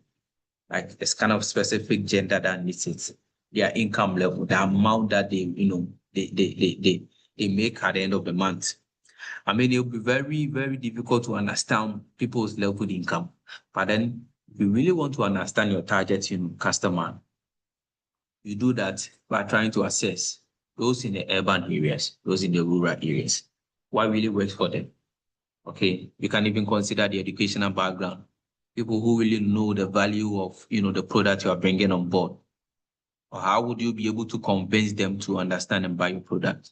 Like it's kind of specific gender that needs it, their income level, the amount that they make at the end of the month. It'll be very, very difficult to understand people's level of income. But then if you really want to understand your target, customer, you do that by trying to assess those in the urban areas, those in the rural areas. What really works for them? Okay, you can even consider the educational background. People who really know the value of, the product you are bringing on board. Or how would you be able to convince them to understand and buy your product?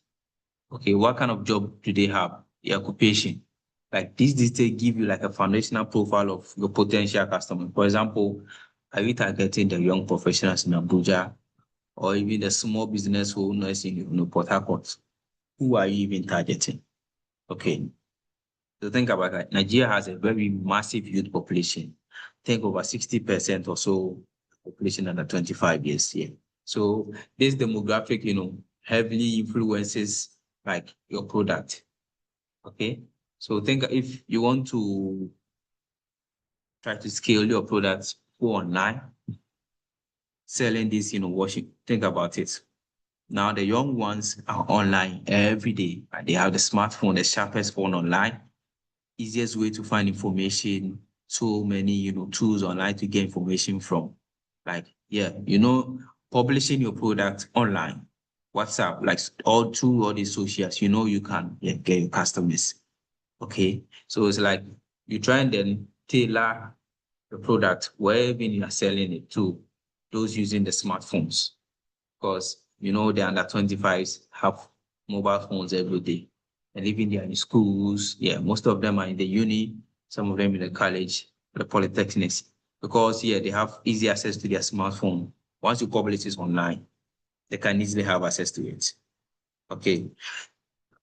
Okay, what kind of job do they have? The occupation. Like these details give you like a foundational profile of your potential customer. For example, are you targeting the young professionals in Abuja, or even the small business owners in Port Harcourt? Who are you even targeting? Okay. So think about that. Nigeria has a very massive youth population. Think over 60% or so population under 25 years here. So this demographic, heavily influences like your product. Okay. So think if you want to try to scale your products, go online, selling this, washing. Think about it. Now the young ones are online every day. They have the smartphone, the sharpest phone online. Easiest way to find information, so many, tools online to get information from. Like, yeah, publishing your product online, WhatsApp, like all through all these socials, you can get your customers. Okay. So it's like you try and then tailor the product wherever you are selling it to those using the smartphones. Because the under 25s have mobile phones every day. And even they are in schools, most of them are in the uni, some of them in the college, the polytechnics. Because they have easy access to their smartphone. Once you publish it online, they can easily have access to it. Okay.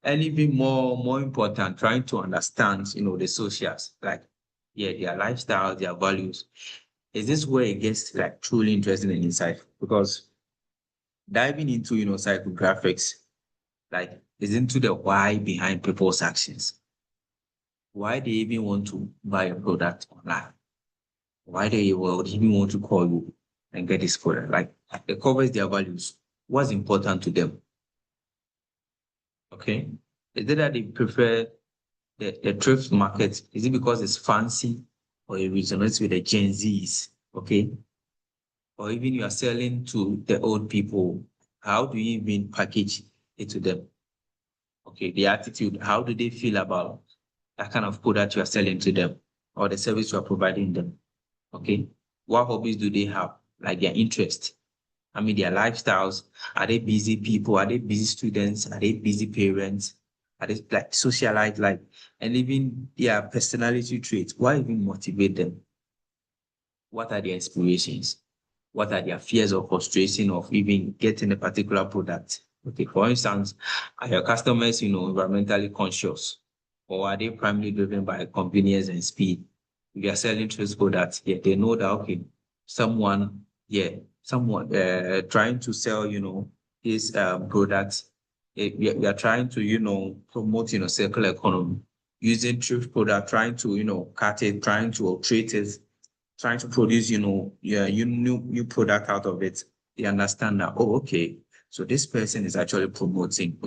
And even more important, trying to understand, the socials, like, their lifestyle, their values. Is this where it gets like truly interesting and insightful? Because diving into, psychographics, like, is into the why behind people's actions. Why they even want to buy a product online? Why they will even want to call you and get this product? Like, it covers their values. What's important to them? Okay. Is it that they prefer the thrift market? Is it because it's fancy or it resonates with the Gen Zs? Okay. Or even you are selling to the old people, how do you even package it to them? Okay, the attitude, how do they feel about that kind of product you are selling to them or the service you are providing them? Okay, what hobbies do they have? Like their interest? I mean, their lifestyles. Are they busy people? Are they busy students? Are they busy parents? Are they like socialite, like, and even their personality traits? What even motivate them? What are their inspirations? What are their fears or frustration of even getting a particular product? Okay, for instance, are your customers, environmentally conscious, or are they primarily driven by convenience and speed? If you are selling those products, they know that, okay, someone trying to sell, this product, we are trying to, promote, circular economy, using thrift product, trying to, cut it, trying to treat it, trying to produce, new product out of it. They understand that, oh, okay, so this person is actually promoting,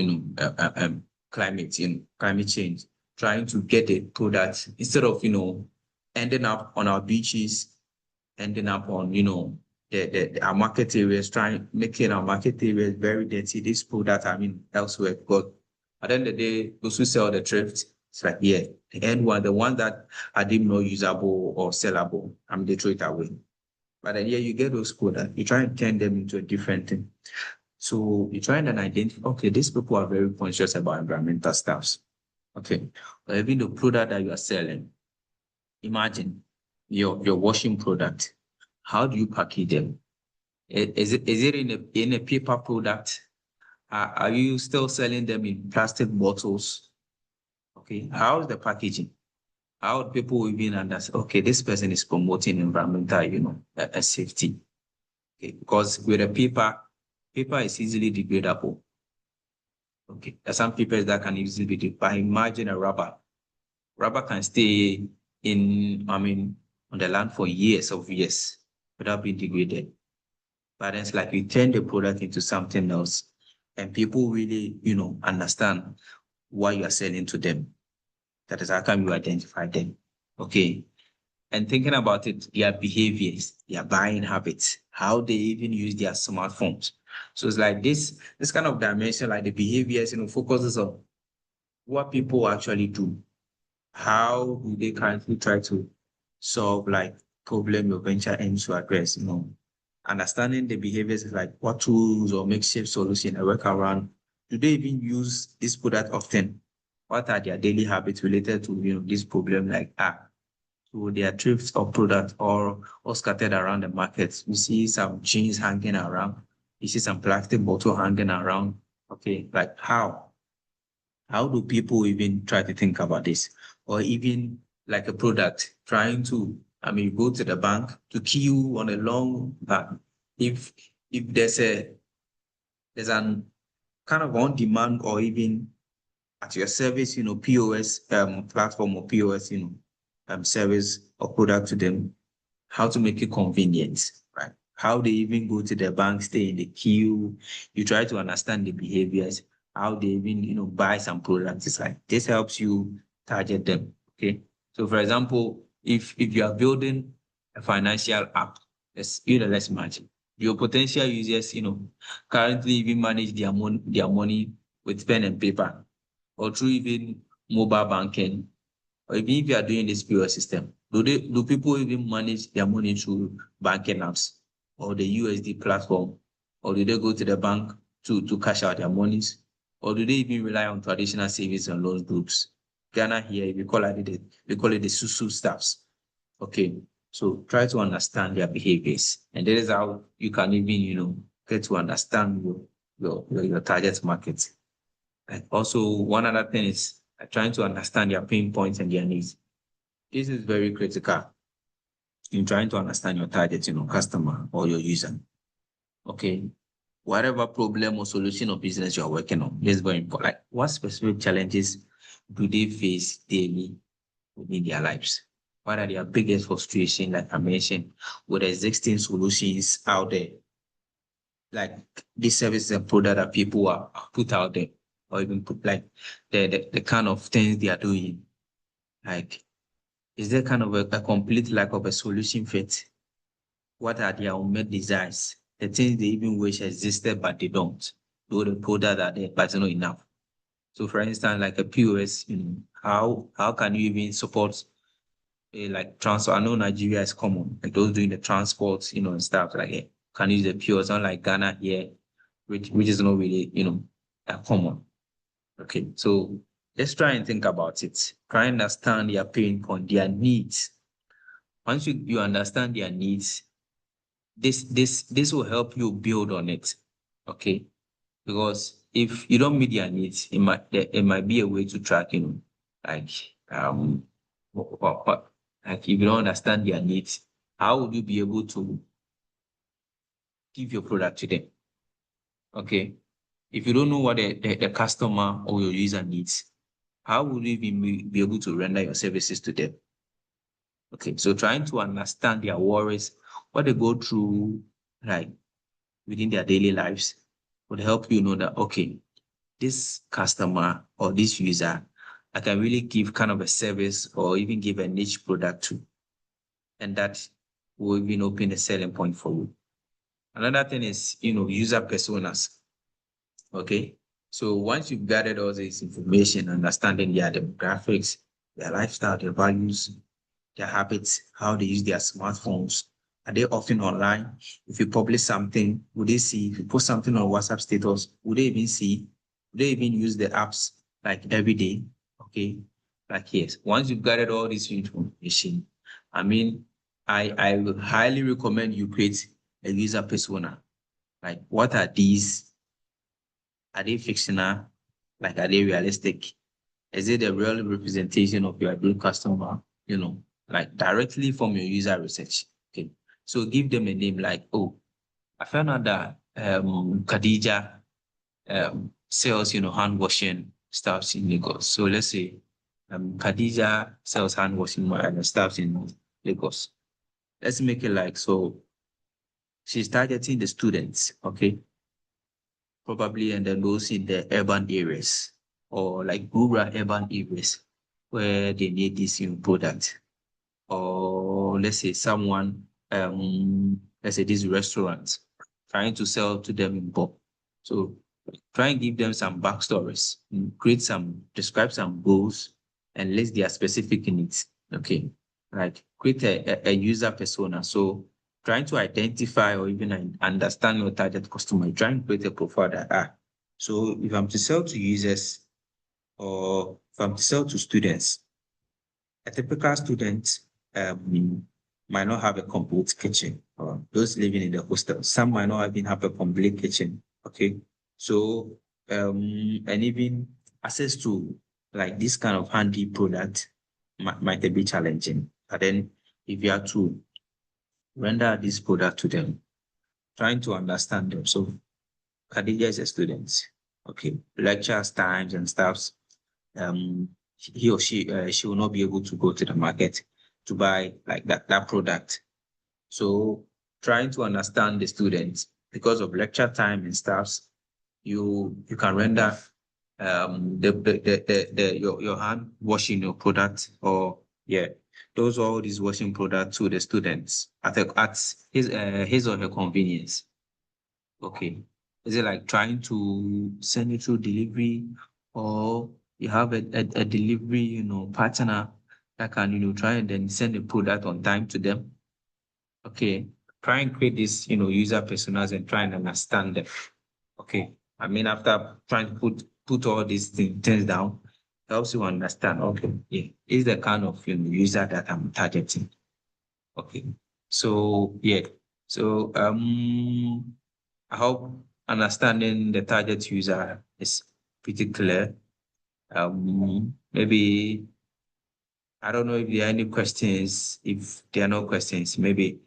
climate, climate change, trying to get a product instead of, ending up on our beaches, ending up on, our market areas, making our market areas very dirty. This product, elsewhere. But at the end of the day, those who sell the thrift, it's like, the end one, the one that are deemed not usable or sellable, they throw it away. But then, you get those products, you try and turn them into a different thing. So you try and identify, okay, these people are very conscious about environmental stuff. Okay. But even the product that you are selling, imagine your washing product. How do you package them? Is it in a paper product? Are you still selling them in plastic bottles? Okay. How is the packaging? How would people even understand, okay, this person is promoting environmental, safety? Okay. Because with a paper is easily degradable. Okay. There's some papers that can easily be degradable. But imagine a rubber. Rubber can stay on the land for years without being degraded. But it's like you turn the product into something else and people really, understand what you are selling to them. That is how come you identify them. Okay. And thinking about it, their behaviors, their buying habits, how they even use their smartphones. So it's like this kind of dimension, like the behaviors, focuses on what people actually do. How do they currently try to solve like problem your venture aims to address, understanding the behaviors is like what tools or makeshift solution I work around. Do they even use this product often? What are their daily habits related to, this problem like so their thrift of product or scattered around the markets? You see some jeans hanging around. You see some plastic bottle hanging around. Okay, like how? How do people even try to think about this? Or even like a product trying to, you go to the bank to queue on a long bank. If there's an kind of on demand or even at your service, POS platform or POS, service or product to them, how to make it convenient, right? How they even go to the bank, stay in the queue. You try to understand the behaviors, how they even, buy some products. It's like this helps you target them. Okay. So for example, if you are building a financial app, let's imagine your potential users, currently even manage their money with pen and paper or through even mobile banking, or even if you are doing this POS system, do people even manage their money through banking apps or the USD platform, or do they go to the bank to cash out their monies, or do they even rely on traditional savings and loan groups? Ghana here, we call it the SUSU staffs. Okay, so try to understand their behaviors, and that is how you can even get to understand your target market. And also, one other thing is trying to understand their pain points and their needs. This is very critical in trying to understand your target, customer or your user. Okay, whatever problem or solution or business you are working on, this is very important. Like, what specific challenges do they face daily within their lives? What are their biggest frustration, like I mentioned, with existing solutions out there? Like these services and product that people are put out there, or even put like the kind of things they are doing. Like, is there kind of a complete lack of a solution fit? What are their unmet desires? The things they even wish existed, but they don't. Though the product are there, but not enough. So for instance, like a POS, how can you even support like transfer? I know Nigeria is common, like those doing the transports, and stuff like that. Can use the POS, unlike Ghana here, which is not really, common. Okay, so let's try and think about it. Try and understand their pain point, their needs. Once you understand their needs, this will help you build on it. Okay, because if you don't meet their needs, it might be a way to track, like like if you don't understand their needs, how would you be able to give your product to them? Okay, if you don't know what the customer or your user needs, how would you be able to render your services to them? Okay, so trying to understand their worries, what they go through, like within their daily lives, would help you know that, okay, this customer or this user, I can really give kind of a service or even give a niche product to. And that will even open a selling point for you. Another thing is, user personas. Okay. So once you've gathered all this information, understanding their demographics, their lifestyle, their values, their habits, how they use their smartphones, are they often online? If you publish something, would they see? If you post something on WhatsApp status, would they even see? Would they even use the apps like every day? Okay. Like, yes, once you've gathered all this information, I would highly recommend you create a user persona. Like, what are these? Are they fictional? Like, are they realistic? Is it a real representation of your ideal customer? Like directly from your user research. Okay. So give them a name like, oh, I found out that Khadija sells, hand washing stuffs in Lagos. So let's say Khadija sells hand washing stuffs in Lagos. Let's make it like, so she's targeting the students, okay? Probably, and then those in the urban areas or like rural urban areas where they need this product. Or let's say someone, let's say this restaurant trying to sell to them in bulk. So try and give them some backstories, describe some goals and list their specific needs. Okay. Like create a user persona. So trying to identify or even understand your target customer, try and create a profile that, so if I'm to sell to users or if I'm to sell to students, a typical student might not have a complete kitchen, or those living in the hostel, some might not even have a complete kitchen. Okay. So, and even access to like this kind of handy product might be challenging. But then if you are to render this product to them, trying to understand them. So Khadija is a student. Okay. Lectures, times and stuffs. He or she will not be able to go to the market to buy like that product. So trying to understand the students because of lecture time and stuffs, you can render your hand washing your product, or those all these washing products to the students at his or her convenience. Okay. Is it like trying to send it through delivery, or you have a delivery, partner that can, try and then send the product on time to them? Okay. Try and create this, user personas and try and understand them. Okay. I mean, after trying to put all these things down, helps you understand, okay, yeah, is the kind of user that I'm targeting. Okay. So yeah. So I hope understanding the target user is pretty clear. Maybe I don't know if there are any questions. If there are no questions, maybe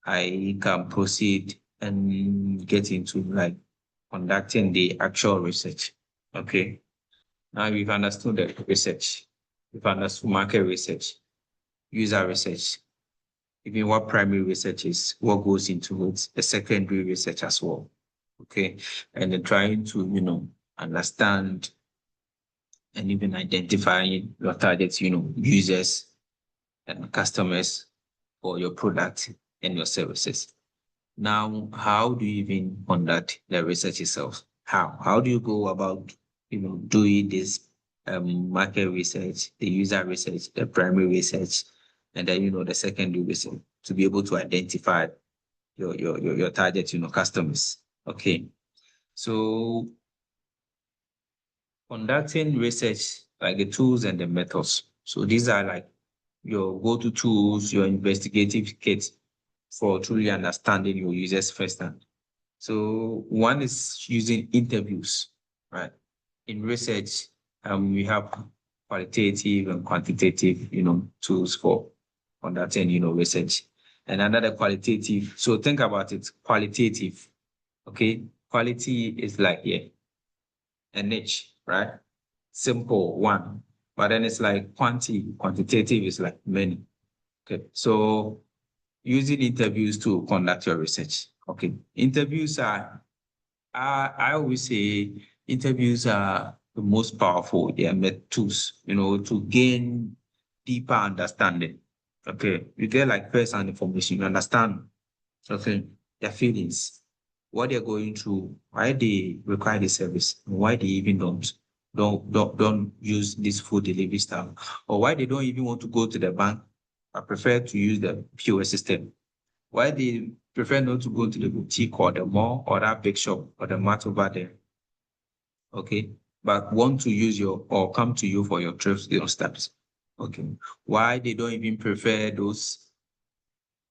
I can proceed and get into like conducting the actual research. Okay. Now we've understood the research, we've understood market research, user research, even what primary research is, what goes into it, the secondary research as well. Okay. And then trying to, understand and even identifying your target, users and customers for your product and your services. Now, how do you even conduct the research itself? How do you go about, doing this market research, the user research, the primary research, and then, the secondary research to be able to identify your target, customers? Okay. So conducting research, like the tools and the methods. So these are like your go-to tools, your investigative kit for truly understanding your users firsthand. So one is using interviews, right? In research, we have qualitative and quantitative, tools for conducting, research. And another qualitative. So think about it, qualitative. Okay, quality is like, yeah, a niche, right? Simple one. But then it's like quantitative is like many. Okay. So using interviews to conduct your research. Okay. Interviews are, I always say interviews are the most powerful. They are tools, to gain deeper understanding. Okay. You get like first-hand information, you understand, okay, their feelings, what they're going through, why they require the service, and why they even don't use this food delivery stuff, or why they don't even want to go to the bank. I prefer to use the POS system. Why they prefer not to go to the boutique or the mall or that big shop or the mart over there. Okay. But want to use or come to you for your trips, steps. Okay. Why they don't even prefer those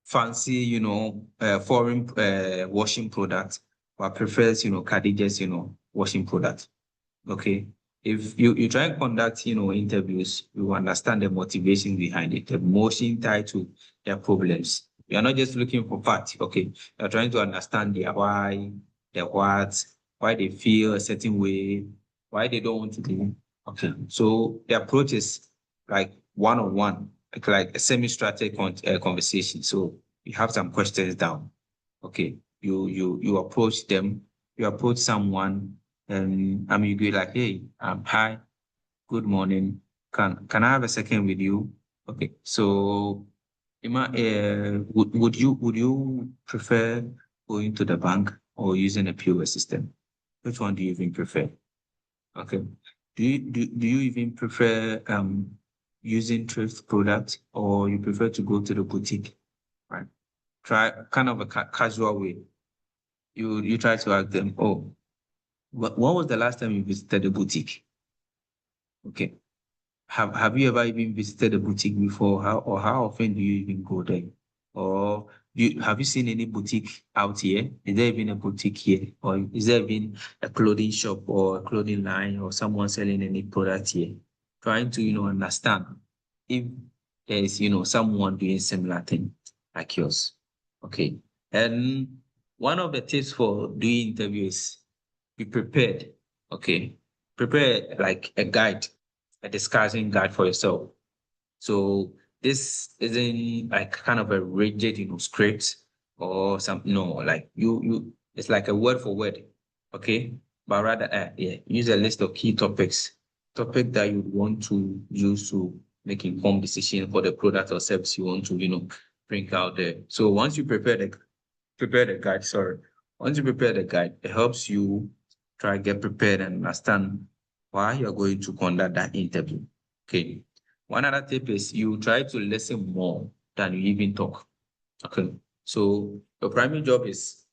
fancy, foreign washing products, but prefers, Khadija's, washing product. Okay. If you try and conduct, interviews, you understand the motivation behind it, the emotion tied to their problems. You are not just looking for facts. Okay. You're trying to understand their why, their what, why they feel a certain way, why they don't want to do. Okay. So the approach is like one-on-one, like a semi-structured conversation. So you have some questions down. Okay. You approach them, you approach someone, and you go like, hey, hi, good morning. Can I have a second with you? Okay. So would you prefer going to the bank or using a POS system? Which one do you even prefer? Okay. Do you even prefer using thrift products, or you prefer to go to the boutique? Right. Try kind of a casual way. You try to ask them, oh, when was the last time you visited a boutique? Okay. Have you ever even visited a boutique before? How often do you even go there? Or have you seen any boutique out here? Is there even a boutique here? Or is there even a clothing shop or a clothing line or someone selling any product here? Trying to, understand if there is, someone doing similar thing like yours. Okay. And one of the tips for doing interviews, be prepared. Okay. Prepare like a guide, a discussion guide for yourself. So this isn't like kind of a rigid, script or something. No, like it's like a word for word. Okay. But rather, yeah, use a list of key topic that you want to use to make informed decision for the product or service you want to, bring out there. So once you prepare the guide, sorry. Once you prepare the guide, it helps you try get prepared and understand why you're going to conduct that interview. Okay. One other tip is you try to listen more than you even talk. Okay. So your primary job is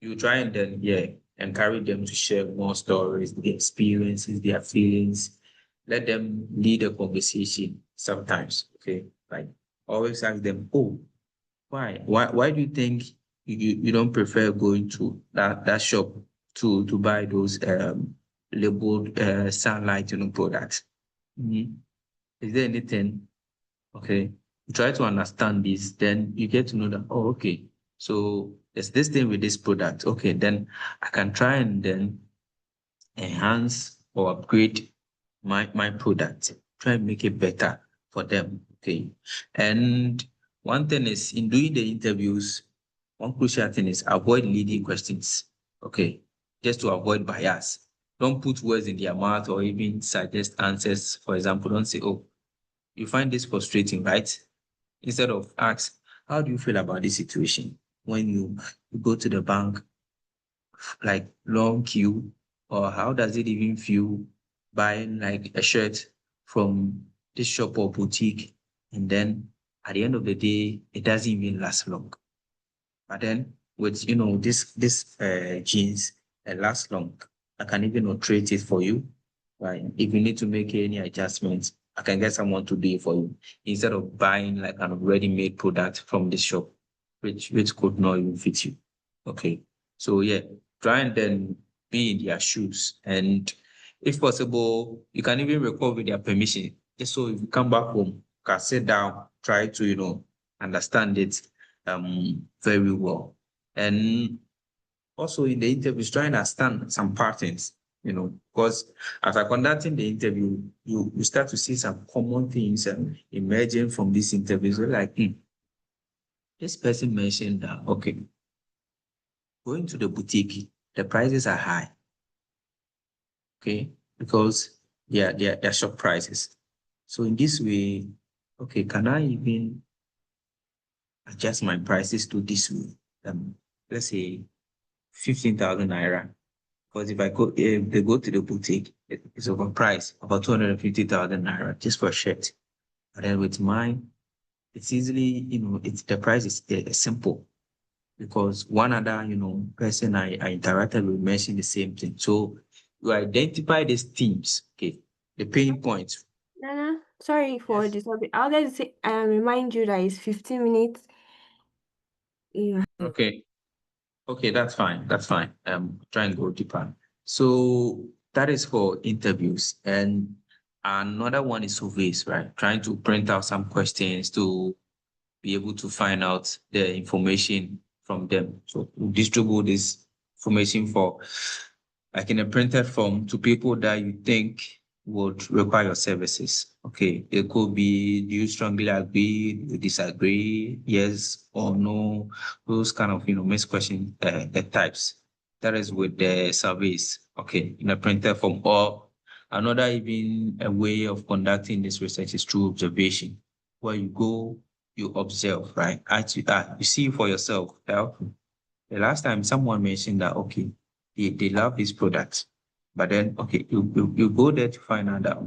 you try and then encourage them to share more stories, their experiences, their feelings. Let them lead a conversation sometimes. Okay. Like always ask them, oh, why? Why do you think you don't prefer going to that shop to buy those labeled sunlight, products? Mhm. Is there anything? Okay. You try to understand this, then you get to know that, oh, okay. So there's this thing with this product. Okay, then I can try and then enhance or upgrade my product, try and make it better for them. Okay. And one thing is in doing the interviews, one crucial thing is avoid leading questions. Okay. Just to avoid bias. Don't put words in their mouth or even suggest answers. For example, don't say, oh, you find this frustrating, right? Instead of ask, how do you feel about this situation? When you go to the bank, like long queue, or how does it even feel buying like a shirt from this shop or boutique, and then at the end of the day, it doesn't even last long. But then with this jeans, it lasts long. I can even alternate it for you. Right? If you need to make any adjustments, I can get someone to do it for you instead of buying like an already made product from this shop, which could not even fit you. Okay. So yeah, try and then be in their shoes. And if possible, you can even record with their permission. Just so if you come back home, you can sit down, try to, understand it very well. And also in the interviews, try and understand some patterns, because after conducting the interview, you start to see some common things emerging from these interviews. You're like, this person mentioned that, okay, going to the boutique, the prices are high, okay, because they're shop prices. So in this way, okay, can I even adjust my prices to this way? Let's say 15,000 naira. Because if they go to the boutique, it's overpriced, about 250,000 naira just for a shirt. But then with mine, it's easily, the price is simple because one other, person I interacted with mentioned the same thing. So you identify these themes, okay, the pain points.
Nana, sorry for
Yes.
disturbing. I'll just say, remind you that it's 15 minutes. Yeah.
Okay. Okay, that's fine. That's fine. Try and go deeper. So that is for interviews. And another one is surveys, right? Trying to print out some questions to be able to find out the information from them. So we distribute this information for like in a printed form to people that you think would require your services. Okay, it could be, do you strongly agree, do you disagree, yes or no, those kind of, mixed question types. That is with the surveys, okay, in a printed form. Or another even a way of conducting this research is through observation, where you go, you observe, right? Actually, you see for yourself. The last time someone mentioned that, okay, they love this product, but then, okay, you go there to find out that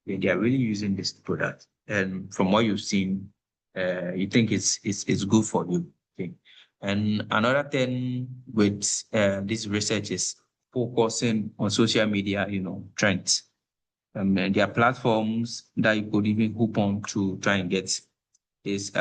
they are really using this product. And from what you've seen, you think it's good for you. Okay. And another thing with this research is focusing on social media, trends. And there are platforms that you could even hook on to try and get this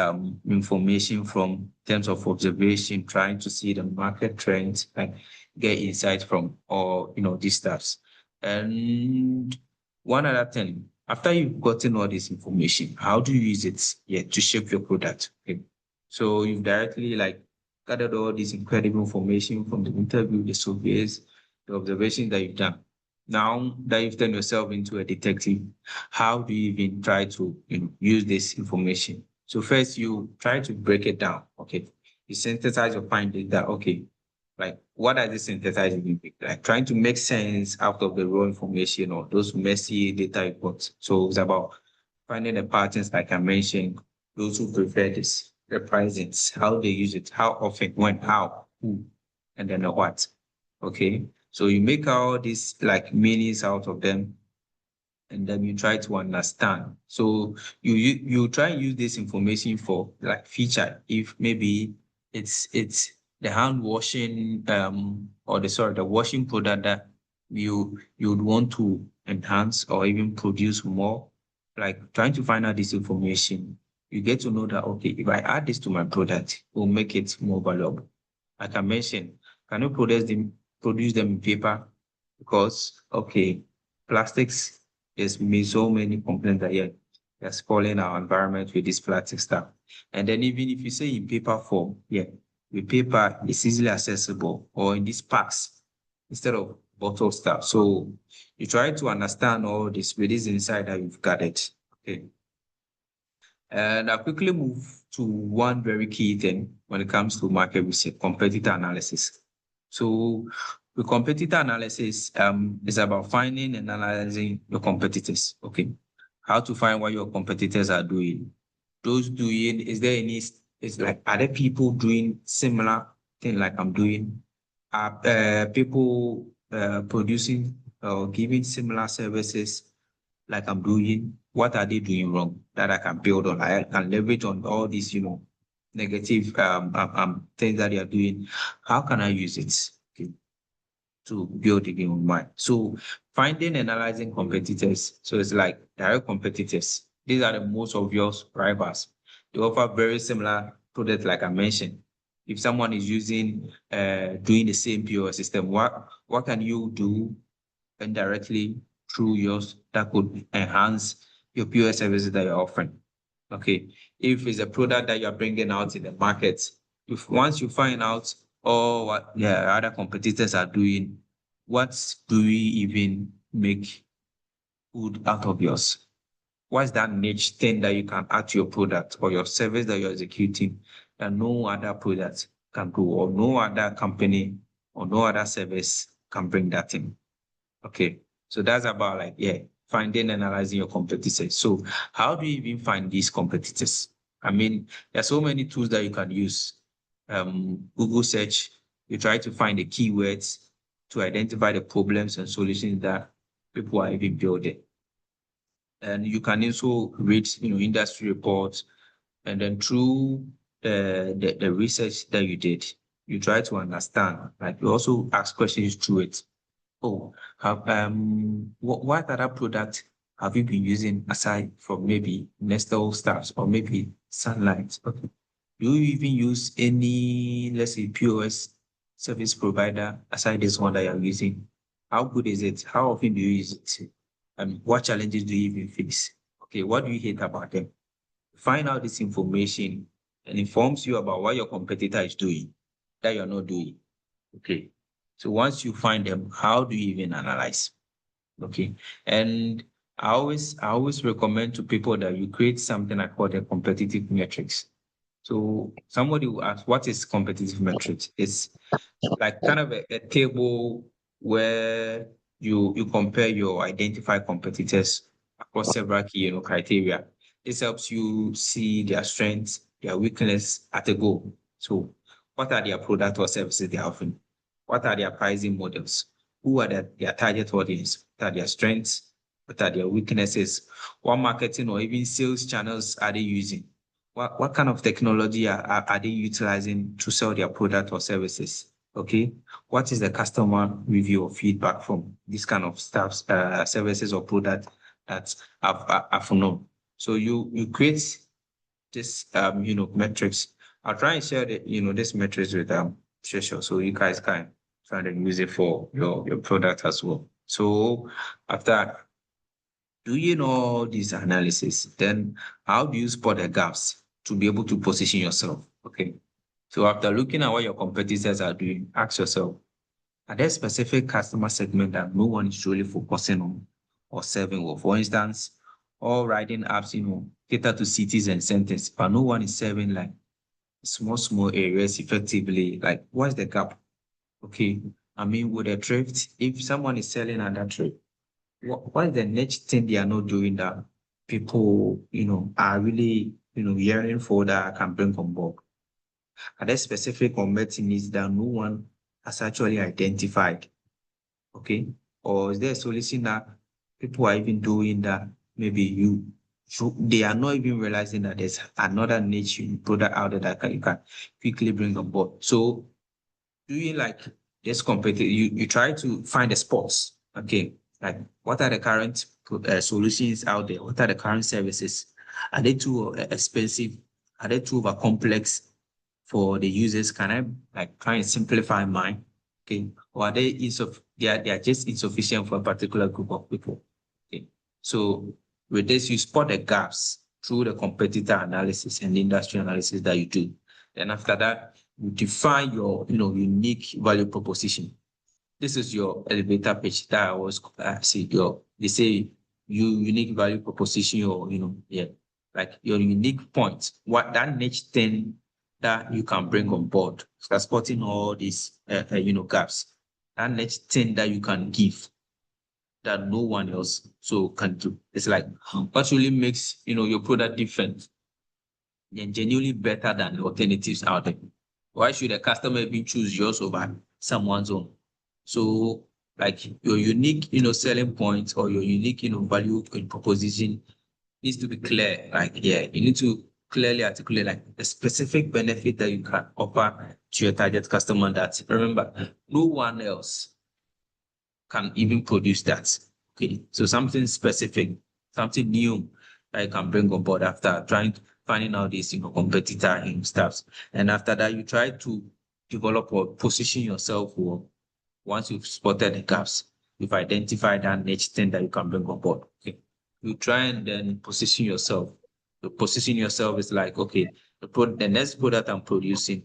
information from terms of observation, trying to see the market trends and get insight from all these stuffs. And one other thing, after you've gotten all this information, how do you use it to shape your product? Okay. So you've directly like gathered all this incredible information from the interview, the surveys, the observations that you've done. Now that you've turned yourself into a detective, how do you even try to use this information? So first you try to break it down. Okay. You synthesize your findings that, okay, like what does this synthesize even mean? Like trying to make sense out of the raw information or those messy data reports. So it's about finding the patterns like I mentioned, those who prefer this, the pricings, how they use it, how often, when, how, who. and then the what. Okay, so you make all these like meanings out of them, and then you try to understand. So you try and use this information for like feature. If maybe it's the hand washing or the washing product that you would want to enhance or even produce more, like trying to find out this information, you get to know that okay, if I add this to my product, it will make it more valuable. Like I mentioned, can you produce them in paper? Because okay, plastics there's been so many complaints that yeah, they're spoiling our environment with this plastic stuff. And then even if you say in paper form, yeah, with paper it's easily accessible or in these packs instead of bottle stuff. So you try to understand all this with this insight that you've gathered. Okay. And I'll quickly move to one very key thing when it comes to market research, competitor analysis. So with competitor analysis, is about finding and analyzing your competitors. Okay. How to find what your competitors are doing. Those doing, is there any, is like, are there people doing similar thing like I'm doing? Are people producing or giving similar services like I'm doing? What are they doing wrong that I can build on? I can leverage on all these, negative things that they are doing. How can I use it? Okay, to build a game of mine? So finding and analyzing competitors. So it's like direct competitors. These are the most obvious rivals. They offer very similar products, like I mentioned. If someone is using doing the same POS system, what can you do indirectly through yours that could enhance your POS services that you're offering? Okay, if it's a product that you're bringing out in the market, if once you find out all what the other competitors are doing, what do we even make good out of yours? What's that niche thing that you can add to your product or your service that you're executing that no other product can do, or no other company or no other service can bring that in? Okay, so that's about like, yeah, finding and analyzing your competitors. So how do you even find these competitors? I mean, there's so many tools that you can use. Google search, you try to find the keywords to identify the problems and solutions that people are even building. And you can also read, industry reports, and then through the research that you did, you try to understand. Like you also ask questions through it. Oh, what other product have you been using aside from maybe Nestle stars or maybe Sunlight? Okay. Do you even use any, let's say, POS service provider aside this one that you're using? How good is it? How often do you use it? And what challenges do you even face? Okay, what do you hate about them? Find out this information and informs you about what your competitor is doing that you're not doing. Okay. So once you find them, how do you even analyze? Okay. And I always recommend to people that you create something I call the competitive metrics. So somebody will ask, what is competitive metrics? It's like kind of a table where you compare your identified competitors across several key, criteria. This helps you see their strengths, their weakness at a go. So what are their product or services they're offering? What are their pricing models? Who are their target audience? What are their strengths? What are their weaknesses? What marketing or even sales channels are they using? What kind of technology are they utilizing to sell their product or services? Okay. What is the customer review or feedback from this kind of stuff, services or product that I've known? So you create this, metrics. I'll try and share this metrics with Trisha, so you guys can try and use it for your product as well. So after doing all these analysis, then how do you spot the gaps to be able to position yourself? Okay. So after looking at what your competitors are doing, ask yourself, are there specific customer segment that no one is truly focusing on or serving with? For instance, all riding apps, cater to cities and centers, but no one is serving like small areas effectively. Like, what's the gap? Okay. I mean, with a thrift, if someone is selling at that thrift, what is the next thing they are not doing that people, are really, yearning for that can bring on board? Are there specific unmet needs that no one has actually identified? Okay. Or is there a solution that people are even doing that maybe they are not even realizing that there's another niche product out there that you can quickly bring on board? So doing like this competitive, you try to find the spots. Okay. Like what are the current solutions out there? What are the current services? Are they too expensive? Are they too over complex for the users? Can I like try and simplify mine? Okay. Or are they they are just insufficient for a particular group of people? Okay. So with this, you spot the gaps through the competitor analysis and the industry analysis that you do. Then after that, you define your unique value proposition. This is your elevator pitch that I was see they say unique value proposition, or like your unique point, what that niche thing that you can bring on board, transporting all these gaps, that niche thing that you can give that no one else can do. It's like what really makes your product different and genuinely better than the alternatives out there. Why should a customer even choose yours over someone's own? So, like your unique, selling point or your unique, value proposition needs to be clear. Like, yeah, you need to clearly articulate like the specific benefit that you can offer to your target customer. That remember, no one else can even produce that. Okay, so something specific, something new that you can bring on board after finding out this competitor and stuff. And after that, you try to develop or position yourself well. Once you've spotted the gaps, you've identified that niche thing that you can bring on board. Okay, you try and then position yourself. The position yourself is like, okay, the next product I'm producing,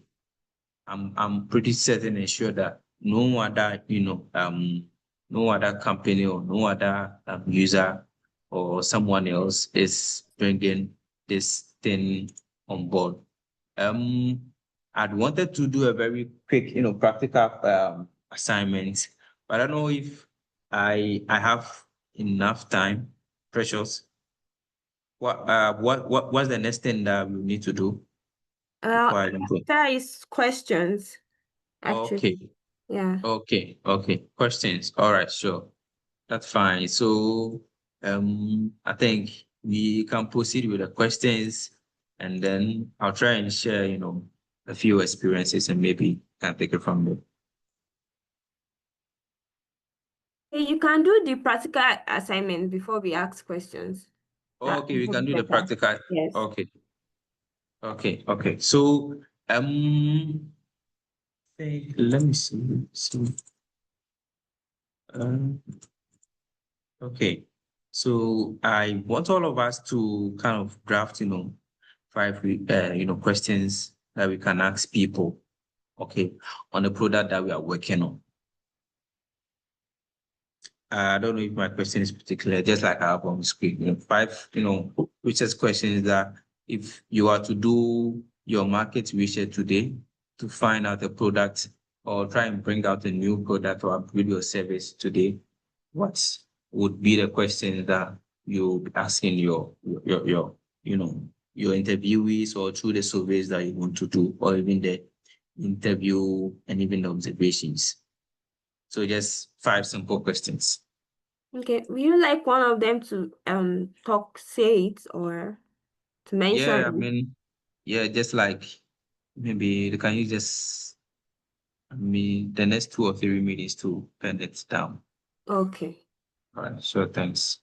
I'm pretty certain and sure that no other, no other company or no other user or someone else is bringing this thing on board. I'd wanted to do a very quick, practical assignment, but I don't know if I have enough time. Precious. What's the next thing that we need to do before I go?
That is questions,
Okay.
actually. Yeah.
Okay. Questions. All right, sure. That's fine. So I think we can proceed with the questions, and then I'll try and share, a few experiences, and maybe can take it from there.
Hey, you can do the practical assignment before we ask questions. That
Okay, we
would
can do
be
the
better.
practical.
Yes.
Okay. So let me see. Um, okay. So I want all of us to kind of draft, five, questions that we can ask people, okay, on the product that we are working on. I don't know if my question is particular, just like I have on the screen, five, research questions that if you are to do your market research today to find out a product or try and bring out a new product or upgrade your service today, what would be the questions that you'll be asking your interviewees, or through the surveys that you want to do, or even the interview and even the observations? So just five simple questions.
Okay. Would you like one of them to say it or to mention
Yeah, I
it?
mean, yeah, just like maybe can you just the next 2 or 3 minutes to pen it down.
Okay.
All right, sure, thanks.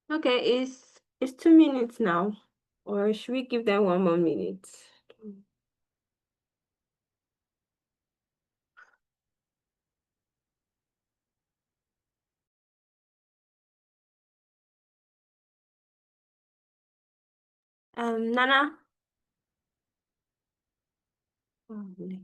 Okay, it's 2 minutes now, or should we give them 1 more minute? Nana. Oh, really?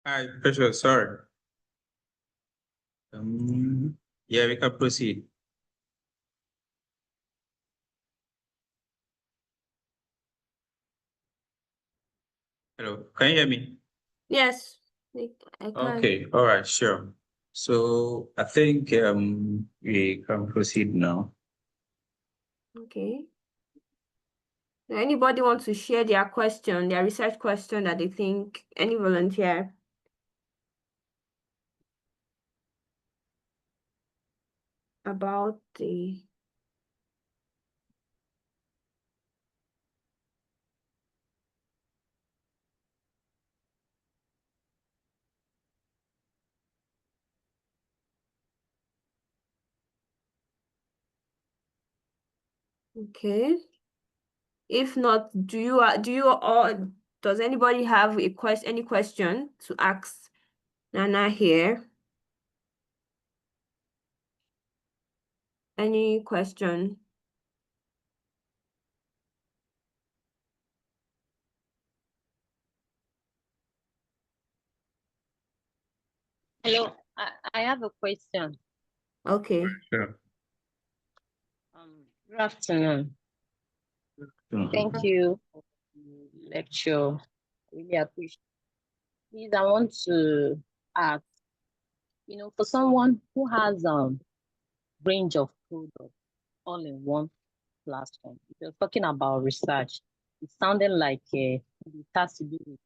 Hi, Precious, sorry. Yeah, we can proceed. Hello, can you hear me?
Yes, I can.
Okay, all right, sure. So I think we can proceed now.
Okay. Anybody want to share their question, their research question that they think, any volunteer? About the okay. If not, do you or does anybody have any question to ask Nana here? Any question?
Hello, I have a question.
Okay.
Sure.
Good afternoon. Thank you for the lecture. Really appreciate it. Please, I want to ask, for someone who has range of products all in one platform, if you're talking about research, it sounded like it has to do with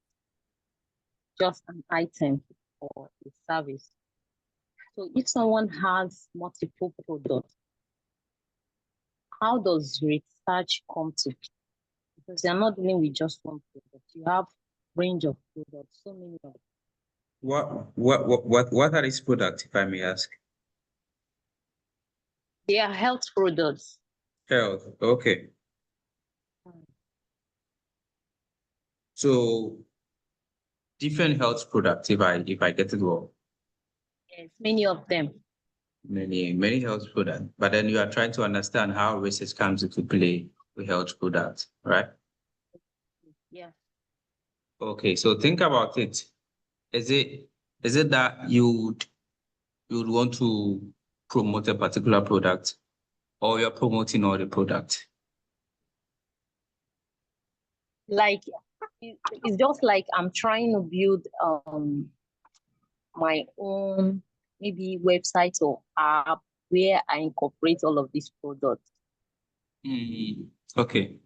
just an item or a service. So if someone has multiple products, how does research come to? Because you're not dealing with just one product. You have range of products, so many of them.
What are these products, if I may ask?
They are health products.
Health, okay. So different health products, if I get it well.
Yes, many of them.
Many health products. But then you are trying to understand how research comes into play with health products, right?
Yeah.
Okay, so think about it. Is it that you'd want to promote a particular product, or you're promoting all the products?
Like it's just like I'm trying to build my own maybe website or app where I incorporate all of these products.
Okay.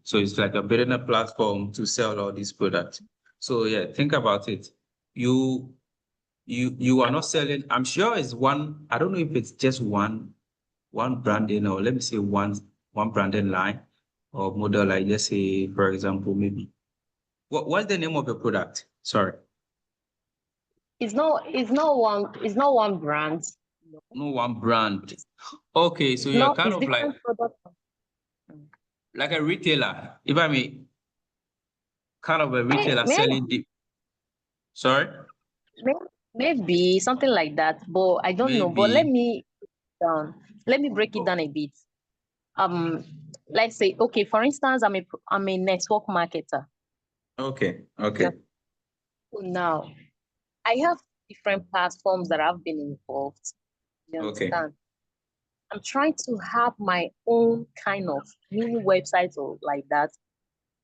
So it's like you're building a platform to sell all these products. So yeah, think about it. You are not selling. I'm sure it's one. I don't know if it's just one branding, or let me say one branding line or model. Like, let's say, for example, maybe what's the name of the product? Sorry.
It's not one brand.
No one brand. Okay, so you're kind
It's
of like
different products.
a retailer, if I may, kind of a retailer selling the. Sorry.
Maybe something like that, but I don't know. But let
Maybe.
me break it down a bit. Let's say, okay, for instance, I'm a network marketer.
Okay.
Yeah. So now I have different platforms that I've been involved. You understand? I'm trying to have my own kind of mini website or like that,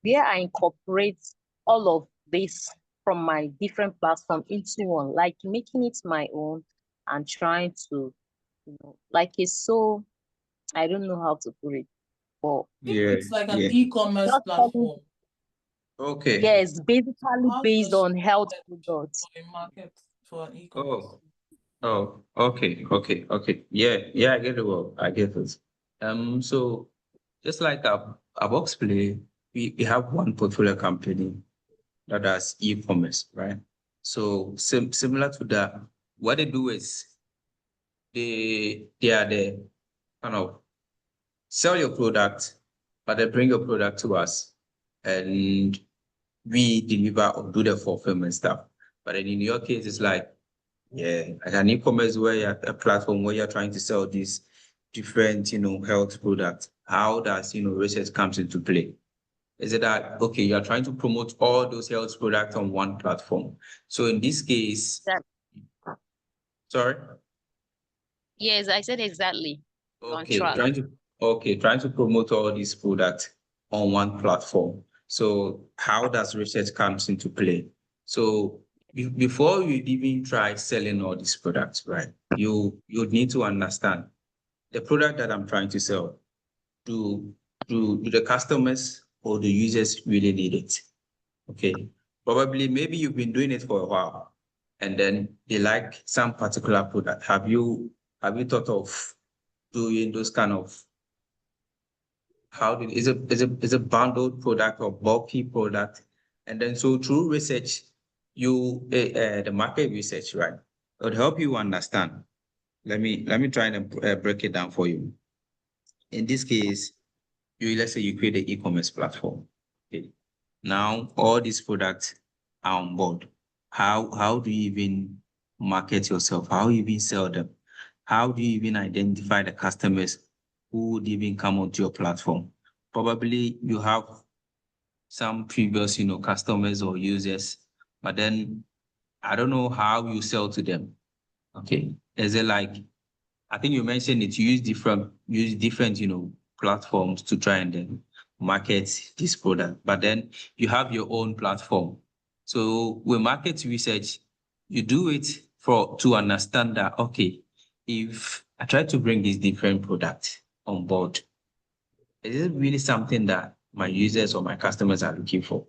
where I incorporate all of this from my different platform into one, like making it my own and trying to, like it's so, I don't know how to put it, but
Yeah.
it's like an e-commerce
just
platform.
Okay.
Yes, basically
How
based
does
on health
it
products.
for a market for an e-commerce?
Okay. Yeah, I get it well. I get it. So just like a box play, we have one portfolio company that does e-commerce, right? So similar to that, what they do is they are the kind of sell your product, but they bring your product to us and we deliver or do the fulfillment stuff. But then in your case, it's like, yeah, like an e-commerce where you're a platform where you're trying to sell these different, health products. How does, research comes into play? Is it that, okay, you're trying to promote all those health products on one platform? So in this case,
That,
sorry?
yes, I said exactly. You're on
Okay,
track.
trying to promote all these products on one platform. So how does research comes into play? So before you even try selling all these products, right? You need to understand the product that I'm trying to sell. Do do the customers or the users really need it? Okay, probably maybe you've been doing it for a while, and then they like some particular product. Have you thought of doing those kind of is a bundled product or bulky product? And then so through research, the market research, right? It would help you understand. Let me try and break it down for you. In this case, let's say you create an e-commerce platform. Okay. Now all these products are on board. How do you even market yourself? How you even sell them? How do you even identify the customers who would even come onto your platform? Probably you have some previous, customers or users, but then I don't know how you sell to them. Okay. Is it like, I think you mentioned it, you use different, platforms to try and then market this product, but then you have your own platform. So with market research, you do it to understand that, okay, if I try to bring this different product on board, is it really something that my users or my customers are looking for?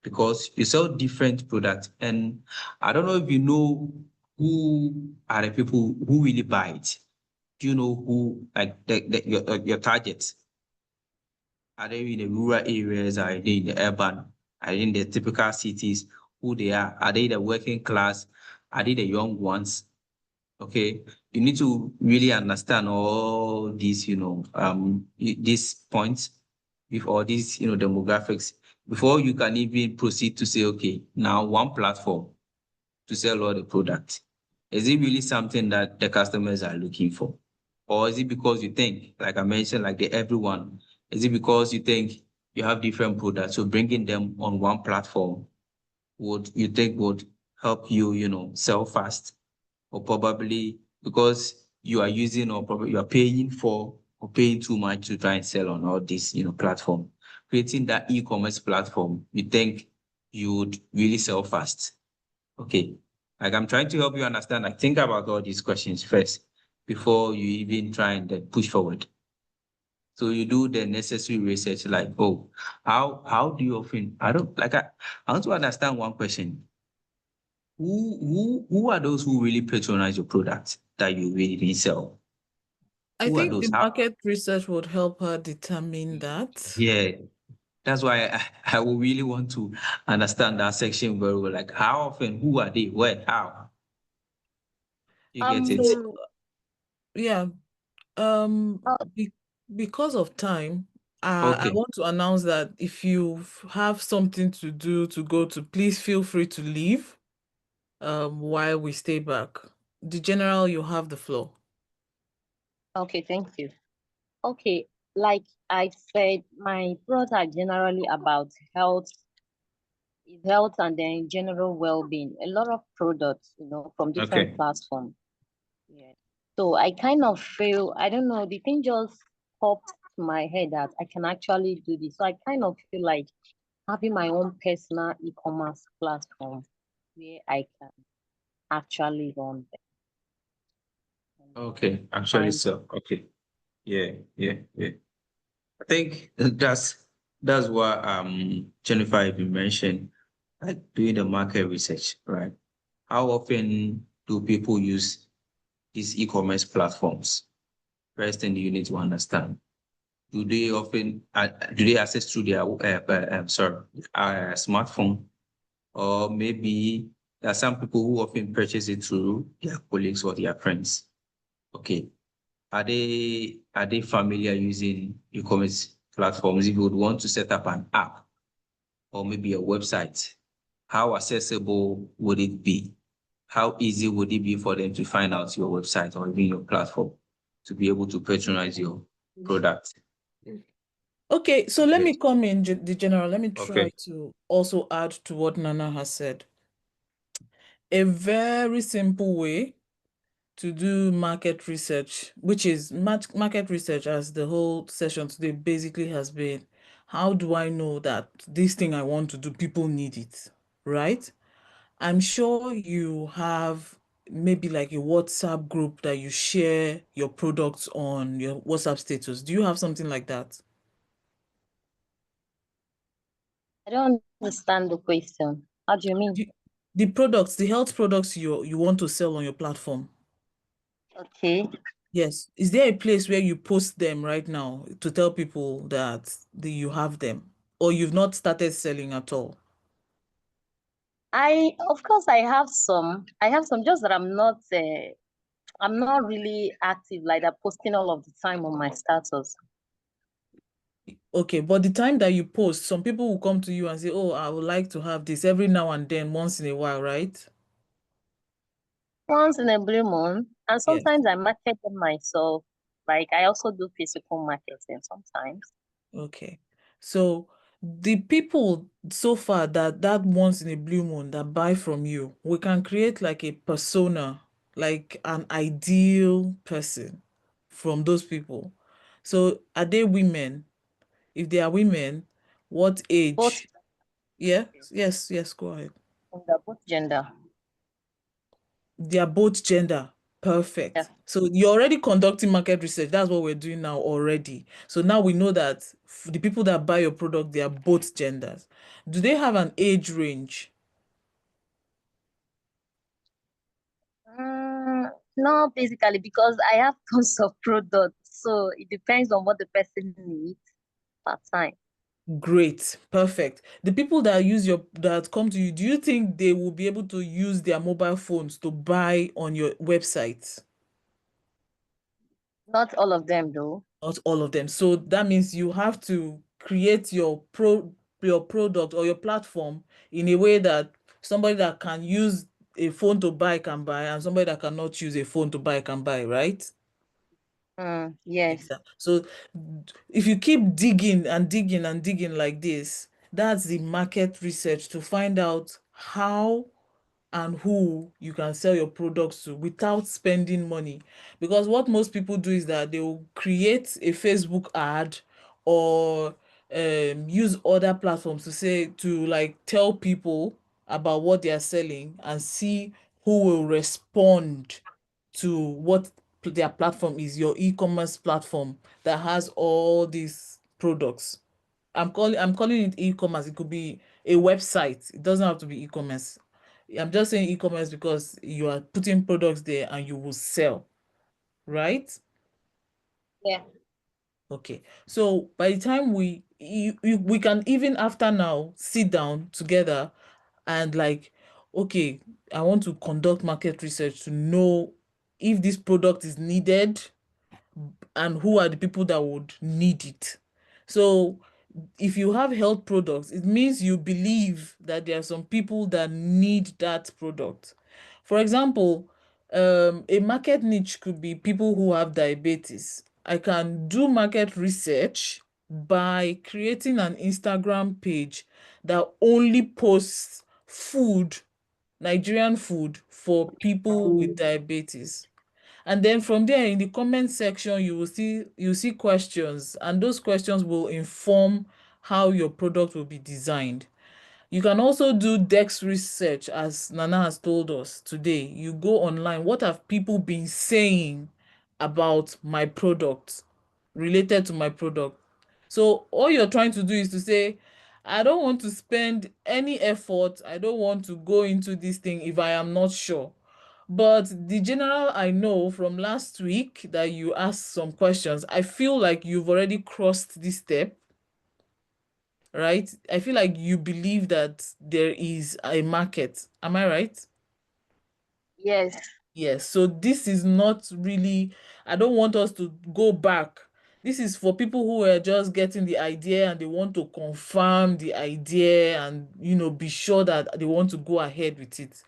Because you sell different products, and I don't know if you know who are the people who really buy it. Do you know who, like your targets? Are they in the rural areas? Are they in the urban? Are they in the typical cities? Who they are? Are they the working class? Are they the young ones? Okay, you need to really understand all these, these points with all these, demographics before you can even proceed to say, okay, now one platform to sell all the products. Is it really something that the customers are looking for? Or is it because you think, like I mentioned, like the everyone, is it because you think you have different products, so bringing them on one platform would help you, sell fast? Or probably because you are using or probably you are paying for or paying too much to try and sell on all this, platform. Creating that e-commerce platform, you think you would really sell fast? Okay. Like I'm trying to help you understand. Like think about all these questions first before you even try and then push forward. So you do the necessary research, like, oh, how do you often I don't like I want to understand one question. Who are those who really patronize your product that you really sell?
I
Who are
think the
those?
market research would help her determine that.
Yeah, that's why I will really want to understand that section very well. Like how often, who are they, where, how? You get it?
So yeah,
Uh,
because of time, I
Okay.
want to announce that if you have something to do to go to, please feel free to leave while we stay back. The general, you have the floor.
okay, thank you. Okay, like I said, my products are generally about health and then general well-being. A lot of products, from different
Okay.
platforms. Yeah. So I kind of feel, I don't know, the thing just popped to my head that I can actually do this. So I kind of feel like having my own personal e-commerce platform where I can actually run them and then
Okay. Actually,
find.
so okay. Yeah. I think that's that's what Jennifer you mentioned, like doing the market research, right? How often do people use these e-commerce platforms? First thing you need to understand. Do they often do they access through their smartphone, or maybe there are some people who often purchase it through their colleagues or their friends. Okay, are they familiar using e-commerce platforms? If you would want to set up an app or maybe a website, how accessible would it be? How easy would it be for them to find out your website or even your platform to be able to patronize your product?
Okay, so let me come in, the general. Let me try
Okay.
to also add to what Nana has said. A very simple way to do market research, which is market research, as the whole session today basically has been, how do I know that this thing I want to do, people need it, right? I'm sure you have maybe like a WhatsApp group that you share your products on your WhatsApp status. Do you have something like that?
I don't understand the question. How do you mean?
The products, the health products you want to sell on your platform.
Okay.
Yes. Is there a place where you post them right now to tell people that you have them, or you've not started selling at all?
Of course, I have some. Just that I'm not really active like that, posting all of the time on my status.
Okay, but the time that you post, some people will come to you and say, oh, I would like to have this every now and then, once in a while, right?
Once in a blue moon, and
Yes.
sometimes I market them myself. Like I also do physical marketing sometimes.
Okay. So the people so far that once in a blue moon that buy from you, we can create like a persona, like an ideal person from those people. So are they women? If they are women, what
Both
age? Yeah, yes, go ahead.
both gender.
They are both gender. Perfect.
Yeah.
So you're already conducting market research. That's what we're doing now already. So now we know that the people that buy your product, they are both genders. Do they have an age range?
No, basically because I have tons of products, so it depends on what the person needs at time.
Great, perfect. The people that that come to you, do you think they will be able to use their mobile phones to buy on your website?
Not all of them though.
Not all of them. So that means you have to create your product or your platform in a way that somebody that can use a phone to buy can buy, and somebody that cannot use a phone to buy can buy, right?
Yes.
Exactly. So if you keep digging and digging and digging like this, that's the market research to find out how and who you can sell your products to without spending money. Because what most people do is that they will create a Facebook ad or use other platforms to like tell people about what they are selling and see who will respond to what their platform is, your e-commerce platform that has all these products. I'm calling it e-commerce. It could be a website. It doesn't have to be e-commerce. I'm just saying e-commerce because you are putting products there and you will sell, right?
Yeah.
Okay. So by the time we can, even after now, sit down together and like, okay, I want to conduct market research to know if this product is needed and who are the people that would need it. So if you have health products, it means you believe that there are some people that need that product. For example, a market niche could be people who have diabetes. I can do market research by creating an Instagram page that only posts food, Nigerian food for people with diabetes. And then from there in the comment section, you see questions, and those questions will inform how your product will be designed. You can also do desk research, as Nana has told us today. You go online, what have people been saying about my product, related to my product? So all you're trying to do is to say, I don't want to spend any effort. I don't want to go into this thing if I am not sure. But the general I know from last week that you asked some questions, I feel like you've already crossed this step, right? I feel like you believe that there is a market. Am I right?
Yes.
Yes. So this is not really, I don't want us to go back. This is for people who are just getting the idea and they want to confirm the idea and, be sure that they want to go ahead with it.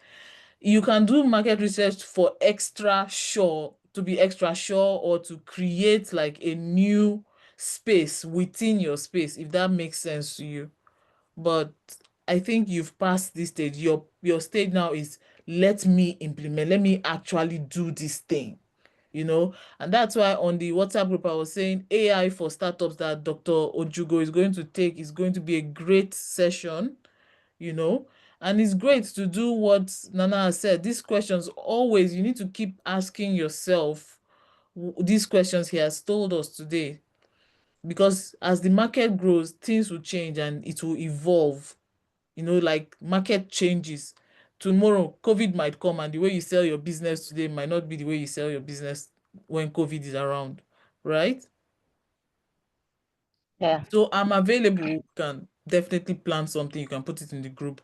You can do market research for to be extra sure, or to create like a new space within your space, if that makes sense to you. But I think you've passed this stage. Your stage now is, let me implement, let me actually do this thing. And that's why on the WhatsApp group I was saying AI for startups that Dr. Ojugo is going to take is going to be a great session, and it's great to do what Nana has said. These questions, always you need to keep asking yourself these questions he has told us today, because as the market grows, things will change and it will evolve. Like market changes. Tomorrow COVID might come and the way you sell your business today might not be the way you sell your business when COVID is around, right?
Yeah.
So I'm available. You can definitely plan something. You can put it in the group.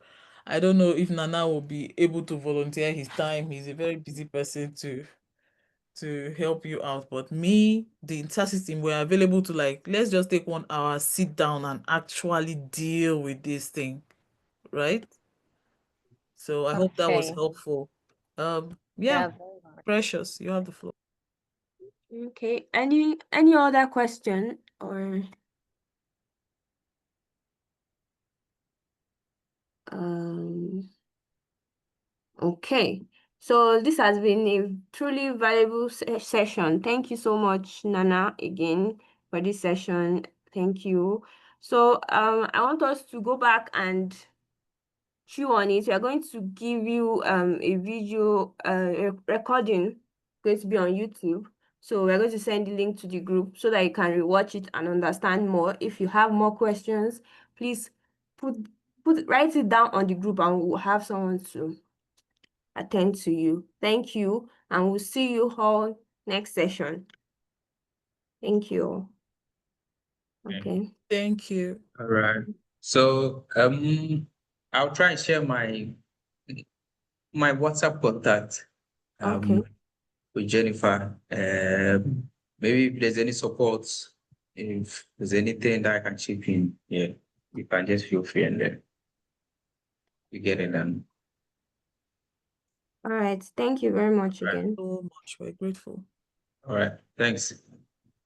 I don't know if Nana will be able to volunteer his time. He's a very busy person to help you out. But me, the entire system, we're available to, like, let's just take 1 hour, sit down and actually deal with this thing, right? So I hope that was
Okay.
helpful.
Yeah,
Yeah,
very much.
Precious, you have the floor.
Okay. Any other question or okay. So this has been a truly valuable session. Thank you so much, Nana, again for this session. Thank you. So I want us to go back and chew on it. We are going to give you a video recording going to be on YouTube. So we're going to send the link to the group so that you can rewatch it and understand more. If you have more questions, please write it down on the group and we'll have someone to attend to you. Thank you, and we'll see you all next session. Thank you. Okay.
Thank you.
All right. So I'll try and share my WhatsApp contact
Okay.
with Jennifer. Maybe if there's any support, if there's anything that I can chip in, yeah, you can just feel free and then you get it done.
All right. Thank you very much again.
So much. We're grateful.
All right. Thanks.